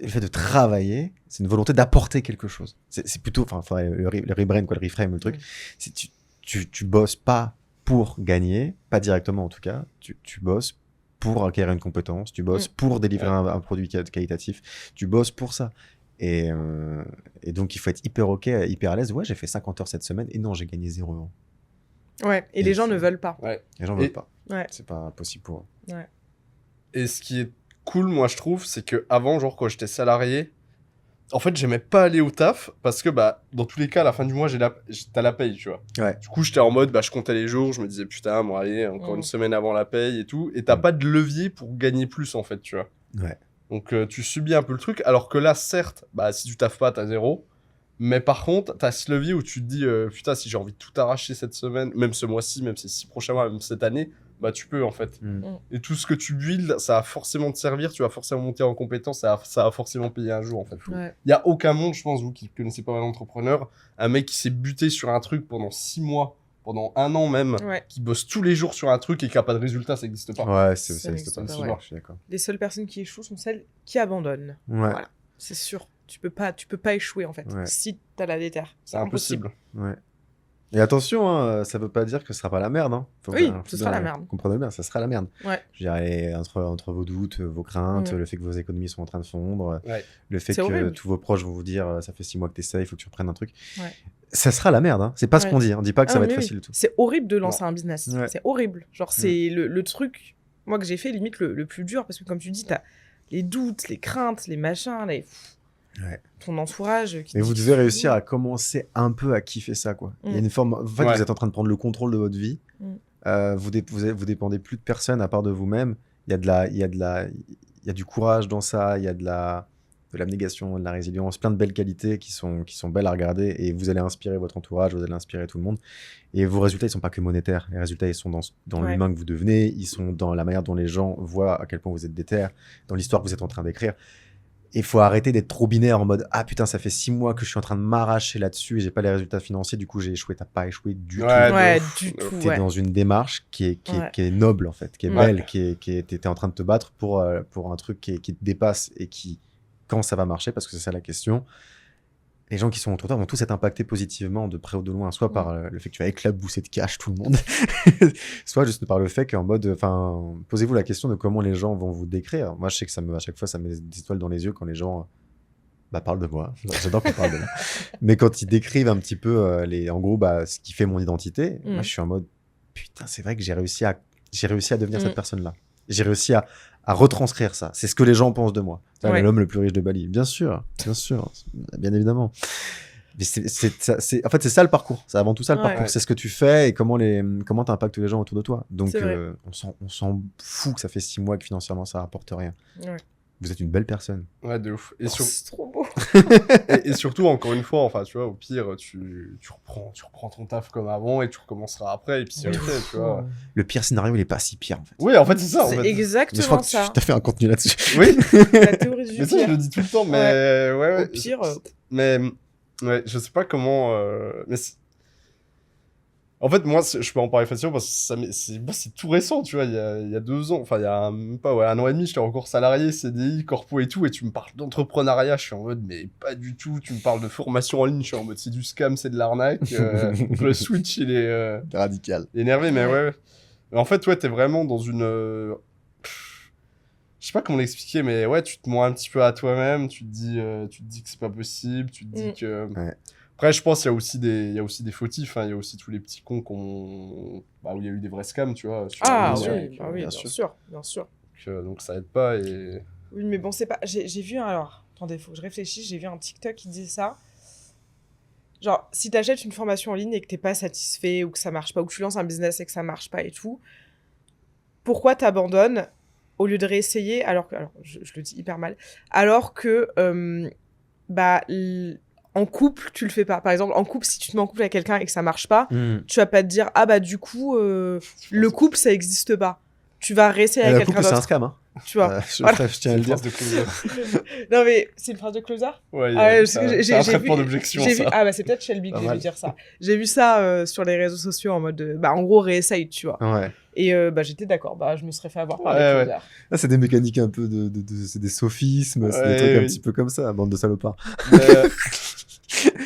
Le fait de travailler, c'est une volonté d'apporter quelque chose. C'est plutôt, enfin, le rebrand, le reframe, le truc. C'est tu bosses pas pour gagner, pas directement en tout cas. Tu bosses pour acquérir une compétence, tu bosses pour délivrer un produit qualitatif, tu bosses pour ça. Et donc, il faut être hyper ok, hyper à l'aise. Ouais, j'ai fait 50 heures cette semaine et non, j'ai gagné 0 €. Ouais, et les gens ne veulent pas. Ouais. Les gens veulent pas. Ouais. C'est pas possible pour eux. Ouais. Et ce qui est cool, moi, je trouve, c'est que avant, genre, quand j'étais salarié, en fait, j'aimais pas aller au taf parce que, dans tous les cas, à la fin du mois, t'as la paye, tu vois. Ouais. Du coup, j'étais en mode, je comptais les jours, je me disais, putain, bon, allez, encore une semaine avant la paye et tout. Et t'as pas de levier pour gagner plus, en fait, tu vois. Ouais. Donc, tu subis un peu le truc. Alors que là, certes, si tu taffes pas, t'as 0. Mais par contre, t'as ce levier où tu te dis, putain, si j'ai envie de tout arracher cette semaine, même ce mois-ci, même ces 6 prochains mois, même cette année, tu peux, en fait. Et tout ce que tu builds, ça va forcément te servir, tu vas forcément monter en compétence, ça va forcément payer un jour, en fait. Il y a aucun monde, je pense, vous qui connaissez pas mal d'entrepreneurs, un mec qui s'est buté sur un truc pendant 6 mois, pendant 1 an même, qui bosse tous les jours sur un truc et qui a pas de résultat, ça n'existe pas. Ouais, ça n'existe pas. Ouais. Je suis d'accord. Les seules personnes qui échouent sont celles qui abandonnent. Ouais. Voilà. C'est sûr. Tu peux pas échouer, en fait. Ouais. Si t'as la déterre. C'est impossible. Ouais. Et attention, hein, ça veut pas dire que ce sera pas la merde. Hein. Ce sera la merde. Comprenez bien, ça sera la merde. Ouais. Je dirais, entre vos doutes, vos craintes, le fait que vos économies sont en train de fondre, le fait que horrible. tous vos proches vont vous dire ça fait 6 mois que t'essayes, il faut que tu reprennes un truc. Ouais. Ça sera la merde. Hein. C'est pas ce qu'on dit. On dit pas que ça va être facile. Tout. C'est horrible de lancer un business. Ouais. C'est horrible. Genre, c'est le truc, moi, que j'ai fait limite le plus dur parce que, comme tu dis, t'as les doutes, les craintes, les machins, ton entourage. Mais vous devez réussir à commencer un peu à kiffer ça, quoi. Il y a une forme. En fait, vous êtes en train de prendre le contrôle de votre vie. Vous dépendez plus de personne à part de vous-même. Il y a du courage dans ça. Il y a de l'abnégation, de la résilience, plein de belles qualités qui sont belles à regarder. Et vous allez inspirer votre entourage, vous allez inspirer tout le monde. Et vos résultats, ils sont pas que monétaires. Les résultats, ils sont dans l'humain que vous devenez. Ils sont dans la manière dont les gens voient à quel point vous êtes déter, dans l'histoire que vous êtes en train d'écrire. Il faut arrêter d'être trop binaire en mode ah putain, ça fait 6 mois que je suis en train de m'arracher là-dessus et j'ai pas les résultats financiers, du coup j'ai échoué. T'as pas échoué du tout. T'es dans une démarche qui est noble en fait, qui est belle, t'es en train de te battre pour un truc qui te dépasse et qui, quand ça va marcher, parce que c'est ça la question, les gens qui sont autour de toi vont tous être impactés positivement de près ou de loin, soit par le fait que tu vas éclabousser de cash tout le monde, soit juste par le fait qu'en mode, posez-vous la question de comment les gens vont vous décrire. Moi, je sais que à chaque fois, ça me met des étoiles dans les yeux quand les gens parlent de moi. J'adore qu'on parle de moi. Mais quand ils décrivent un petit peu, en gros, ce qui fait mon identité, moi, je suis en mode, putain, c'est vrai que j'ai réussi à devenir cette personne-là. J'ai réussi à retranscrire ça. C'est ce que les gens pensent de moi. L'homme le plus riche de Bali. Bien sûr, bien évidemment. Mais en fait, c'est ça le parcours. C'est avant tout ça le parcours. C'est ce que tu fais et comment t'impactes les gens autour de toi. Donc, on s'en fout que ça fait 6 mois que financièrement ça rapporte rien. Ouais. Vous êtes une belle personne. Ouais, de ouf. C'est trop beau. et surtout, encore une fois, tu vois, au pire, tu reprends ton taf comme avant et tu recommenceras après. Et puis c'est ok, tu vois. Le pire scénario, il est pas si pire, en fait. Oui, en fait, c'est ça. C'est exactement je crois que ça. Tu as fait un contenu là-dessus. Oui. La théorie du pire. Mais ça, je le dis tout le temps, mais ouais. Au pire. Mais ouais, je sais pas comment. Mais en fait, moi, je peux en parler facilement parce que c'est tout récent, tu vois. Il y a 2 ans, enfin, il y a un an et demi, j'étais encore salarié, CDI, corpo et tout, et tu me parles d'entrepreneuriat, je suis en mode, mais pas du tout. Tu me parles de formation en ligne, je suis en mode, c'est du scam, c'est de l'arnaque. Donc le switch, il est radical. Énervé, mais ouais. Mais en fait, t'es vraiment dans une. Je sais pas comment l'expliquer, mais ouais, tu te mens un petit peu à toi-même, tu te dis que c'est pas possible, tu te dis que. Ouais. Après, je pense qu'il y a aussi des fautifs, il y a aussi tous les petits cons où il y a eu des vrais scams, tu vois. Oui, bien sûr. Donc ça aide pas et... Oui, mais bon, c'est pas... J'ai vu alors, attendez, faut que je réfléchisse, j'ai vu un TikTok qui disait ça. Genre, si t'achètes une formation en ligne et que t'es pas satisfait ou que ça marche pas, ou que tu lances un business et que ça marche pas et tout, pourquoi t'abandonnes au lieu de réessayer, alors je le dis hyper mal, alors que, en couple, tu le fais pas. Par exemple, en couple, si tu te mets en couple avec quelqu'un et que ça marche pas, tu vas pas te dire, du coup, le couple, ça existe pas. Tu vas réessayer avec quelqu'un d'autre. Le couple, c'est un scam, hein. Tu vois. Je tiens à le dire. Non, mais c'est une phrase de closer. Ouais, c'est un traitement d'objection, ça. C'est peut-être Shelby qui veut dire ça. J'ai vu ça sur les réseaux sociaux en mode, en gros, réessaye, tu vois. Ouais. Et j'étais d'accord, je me serais fait avoir par les closers. Là, c'est des mécaniques un peu c'est des sophismes, c'est des trucs un petit peu comme ça, bande de salopards.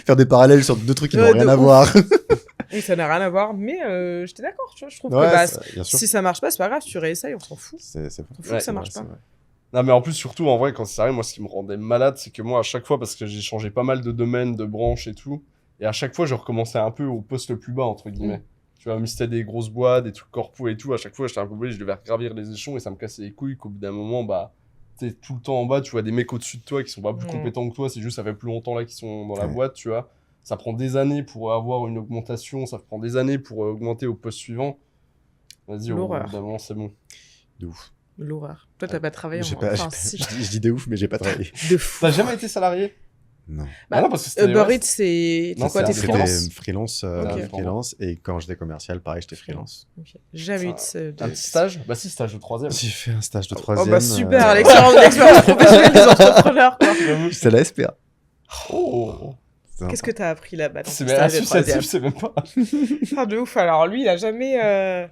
Faire des parallèles sur 2 trucs qui n'ont rien à voir. Et ça n'a rien à voir, mais j'étais d'accord, tu vois. Je trouve que si ça marche pas, c'est pas grave, tu réessayes, on s'en fout. C'est on s'en fout que ça marche pas. Non, mais en plus, surtout, en vrai, quand c'est arrivé, moi, ce qui me rendait malade, c'est que moi, à chaque fois, parce que j'ai changé pas mal de domaines, de branches et tout, et à chaque fois, je recommençais un peu au poste le plus bas, entre guillemets. Tu vois, même si c'était des grosses boîtes, des trucs corpo et tout, à chaque fois, j'étais un peu obligé, je devais gravir les échelons et ça me cassait les couilles qu'au bout d'un moment, bah, t'es tout le temps en bas, tu vois des mecs au-dessus de toi qui sont pas plus compétents que toi, c'est juste ça fait plus longtemps là qu'ils sont dans la boîte, tu vois. Ça prend des années pour avoir une augmentation, ça prend des années pour augmenter au poste suivant. Vas-y, au bout d'un moment, c'est bon. De ouf. L'horreur. Toi, t'as pas travaillé Je dis de ouf, mais j'ai pas travaillé. De fou. T'as jamais été salarié? Non. Bah, non, parce que c'était... Uber Eats, c'est quoi, t'es freelance? Freelance, et quand j'étais commercial, pareil, j'étais freelance. Okay. Jamais eu de... Un petit stage? Bah si, stage de 3e. J'ai fait un stage de 3e. Oh bah super, l'expérience professionnelle des entrepreneurs, quoi. C'est la SPA. Oh. Qu'est-ce que t'as appris là-bas? C'est même associatif, c'est même pas. Ah, de ouf, alors lui, il a jamais...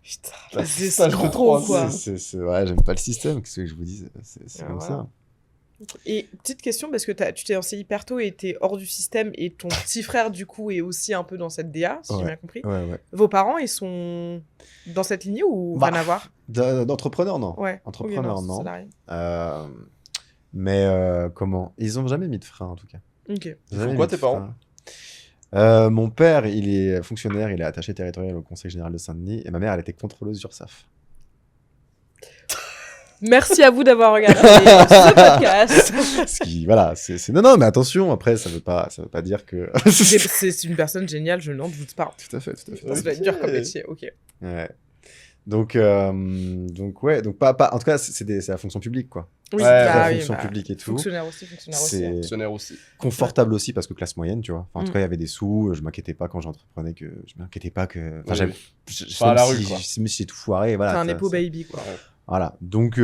Putain, c'est stage de 3, quoi. Ouais, j'aime pas le système, qu'est-ce que je vous dis, c'est comme ça. Et petite question, parce que tu t'es lancé hyper tôt et t'es hors du système, et ton petit frère, du coup, est aussi un peu dans cette DA, si j'ai bien compris. Ouais. Vos parents, ils sont dans cette lignée ou rien à voir? D'entrepreneur, non. Ouais. Entrepreneur, okay, non. Mais comment? Ils ont jamais mis de frein, en tout cas. Ok. Pourquoi tes parents? Mon père, il est fonctionnaire, il est attaché territorial au Conseil général de Saint-Denis, et ma mère, elle était contrôleuse URSSAF. Merci à vous d'avoir regardé ce podcast. Voilà, non, mais attention, après, ça veut pas dire que... c'est une personne géniale, je n'en doute pas. Tout à fait. Ça doit être dur comme métier, ok. Ouais. Donc pas... En tout cas, c'est la fonction publique, quoi. Oui, la fonction publique et tout. Fonctionnaire aussi. Confortable aussi, parce que classe moyenne, tu vois. Enfin, en tout cas, il y avait des sous, je m'inquiétais pas quand j'entreprenais, je m'inquiétais pas que... Enfin, j'avais... Pas à la rue, quoi. Même si j'ai tout foiré, voilà. T'es un épo baby, quoi. Voilà, donc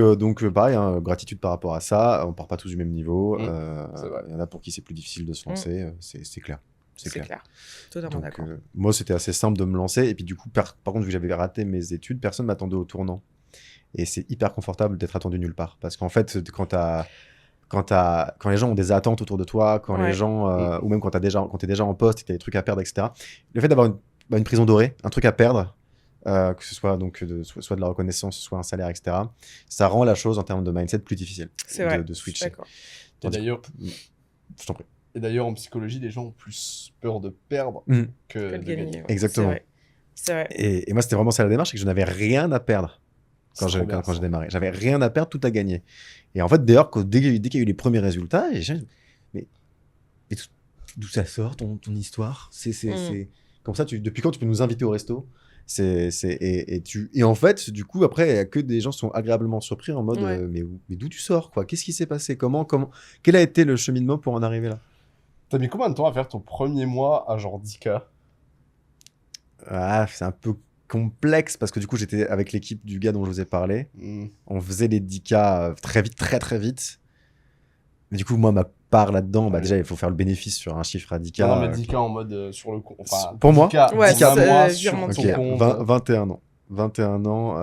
pareil, hein, gratitude par rapport à ça, on part pas tous du même niveau, il y en a pour qui c'est plus difficile de se lancer, c'est clair. C'est clair, totalement d'accord. Moi, c'était assez simple de me lancer, et puis du coup, par contre, vu que j'avais raté mes études, personne m'attendait au tournant. Et c'est hyper confortable d'être attendu nulle part, parce qu'en fait, quand les gens ont des attentes autour de toi, quand les gens, ou même quand t'es déjà en poste et t'as des trucs à perdre, etc., le fait d'avoir une prison dorée, un truc à perdre, que ce soit donc soit de la reconnaissance, soit un salaire, etc. Ça rend la chose en termes de mindset plus difficile de switcher. D'accord. Et d'ailleurs, je t'en prie. Et d'ailleurs, en psychologie, les gens ont plus peur de perdre que de gagner. Ouais. Exactement. C'est vrai. Et moi, c'était vraiment ça la démarche, c'est que je n'avais rien à perdre quand j'ai démarré. J'avais rien à perdre, tout à gagner. Et en fait, d'ailleurs, dès qu'il y a eu les premiers résultats, mais d'où ça sort ton histoire? C'est comme ça. Depuis quand tu peux nous inviter au resto? Et en fait, du coup, après, il y a que des gens qui sont agréablement surpris en mode mais d'où tu sors, quoi? Qu'est-ce qui s'est passé? Quel a été le cheminement pour en arriver là? T'as mis combien de temps à faire ton premier mois à genre 10K? C'est un peu complexe parce que du coup, j'étais avec l'équipe du gars dont je vous ai parlé. On faisait les 10K très vite, très très vite. Mais du coup, moi, ma part là-dedans, déjà, il faut faire le bénéfice sur un chiffre à 10K. Non, mais 10K en mode sur le compte. Enfin, pour moi, 10K mois sur ton compte. 21 ans. 21 ans,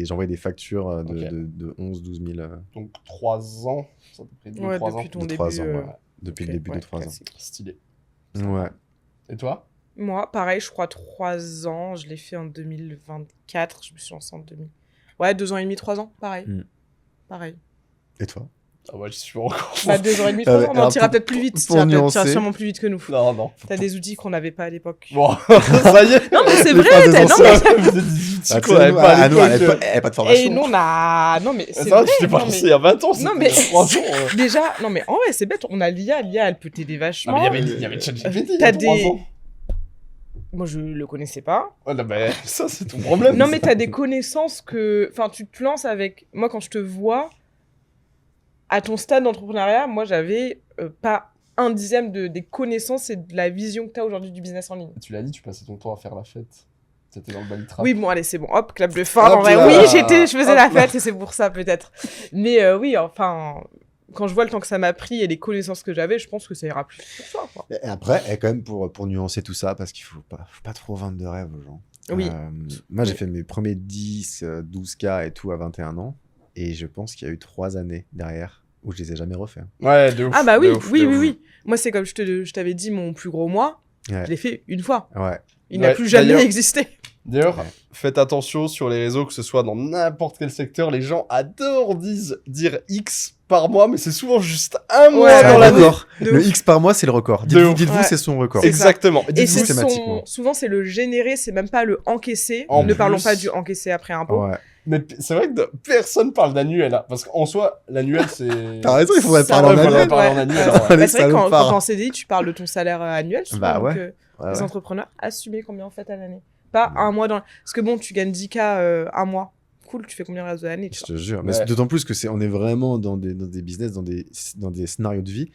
j'envoyais des factures de 11, 12 000. Donc 3 ans, ça peut être 3 ans. Depuis ton début. 3 ans, depuis le début de 3 ans. Stylé. Ouais. Et toi? Moi, pareil, je crois 3 ans. Je l'ai fait en 2024. Je me suis lancée en 2000. Ouais, 2 ans et demi, 3 ans, pareil. Pareil. Et toi? Ah ouais, j'y suis encore. 2 ans et demi, 3 ans. On tira peut-être plus vite. Tu iras sûrement plus vite que nous. Non. T'as des outils qu'on n'avait pas à l'époque. Bon, ça y est. Non, mais c'est vrai. Vous avez des outils qu'on n'avait pas à l'époque. Elle avait pas de formation. Et nous, on a... Non, mais c'est vrai. vrai. Tu t'es pas lancé il y a 20 ans. Non, mais déjà... Non, mais en vrai, c'est bête. On a l'IA. L'IA, elle peut t'aider vachement. Ah, mais il y avait ChatGPT il y a 3 ans. Moi, je le connaissais pas. Ouais, non, mais ça, c'est ton problème. Non, mais t'as des connaissances que... Enfin, tu te lances avec... Moi, quand je te vois, à ton stade d'entrepreneuriat, moi, j'avais pas 1/10 des connaissances et de la vision que t'as aujourd'hui du business en ligne. Tu l'as dit, tu passais ton temps à faire la fête. T'étais dans le Bali Trap. Oui, bon, allez, c'est bon. Hop, clap de fin. En vrai, oui, je faisais la fête et c'est pour ça, peut-être. Mais oui, enfin... Quand je vois le temps que ça m'a pris et les connaissances que j'avais, je pense que ça ira plus pour toi, quoi. Et après, quand même, pour nuancer tout ça, parce qu'il faut pas trop vendre de rêve aux gens. Oui. Moi, j'ai fait mes premiers 10, 12K et tout à 21 ans. Et je pense qu'il y a eu 3 années derrière où je les ai jamais refaits. Ouais, de ouf. Ah bah oui, oui. Moi, c'est comme je t'avais dit, mon plus gros mois, je l'ai fait une fois. Ouais. Il n'a plus jamais existé. D'ailleurs, faites attention sur les réseaux, que ce soit dans n'importe quel secteur, les gens adorent dire X par mois, mais c'est souvent juste un mois Ouais, C'est dans un l'année. record. De Le ouf. X par mois, c'est le record. De ouf. Dites-vous, Ouais. c'est son record. Exactement. Et Dites-vous, c'est systématiquement. souvent c'est le généré, c'est même pas le encaissé. En Ne parlons plus- pas du encaissé après impôt. Ouais. Mais c'est vrai que personne parle d'annuel, hein, parce qu'en soi, l'annuel, c'est... T'as raison, il faudrait Ça, parler en Ouais, faudrait annuel. parler en Ouais. annuel, Ouais. ouais. Les Bah, c'est vrai que quand salopards. t'es en CDI, tu parles de ton salaire annuel souvent. Bah donc, ouais. les Ouais. entrepreneurs, assumez combien vous faites à l'année. Pas un mois dans... Parce que bon, tu gagnes 10K un mois. Cool, tu fais combien le reste de l'année, tu Je vois. te jure. Ouais. Mais c'est d'autant plus que on est vraiment dans des business, dans des scénarios de vie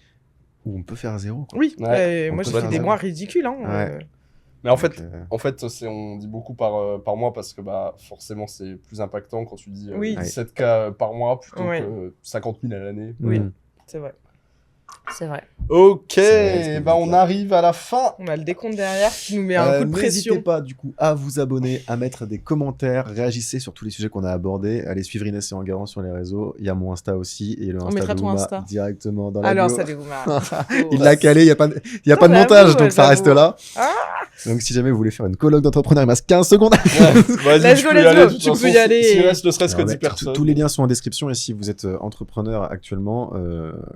où on peut faire zéro. Quoi. Oui, Ouais. moi On j'ai peut fait des faire mois ridicules. Hein, Ouais. Mais en fait, Donc, on dit beaucoup par mois parce que bah, forcément, c'est plus impactant quand tu dis Oui. 17K par mois plutôt Ouais. que 50 000 à l'année. Oui. mm. c'est vrai. C'est vrai. Ok, C'est bah on arrive à la fin. On a le décompte derrière qui nous met un coup de N'hésitez pression. pas du coup à vous abonner, à mettre des commentaires, réagissez sur tous les sujets qu'on a abordés, allez suivre Inès et Enguerrand sur les réseaux, il y a mon Insta aussi et le On Insta mettra de ton Ouma Insta. directement dans la Alors, bio. ça dégoûte. Il l'a calé, il n'y a pas de Non, montage j'avoue, donc ça j'avoue. reste là. Ah. Donc si jamais vous voulez faire une colloque d'entrepreneurs, il me reste 15 secondes. Vas-y, Let's tu go, peux y let's aller. go, de toute tu peux façon, y aller. S'il reste ne serait-ce que Alors, 10 mec, personnes. tous les liens sont en description et si vous êtes entrepreneur actuellement,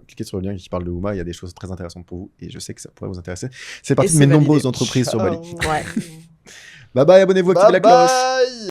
cliquez sur le lien qui parle de Ouma, il y a des choses très intéressantes pour vous et je sais que ça pourrait vous intéresser. C'est partie Et de mes c'est validé. nombreuses entreprises sur Bali. Ciao. Ouais. Bye bye, abonnez-vous, activez la Bye cloche. bye.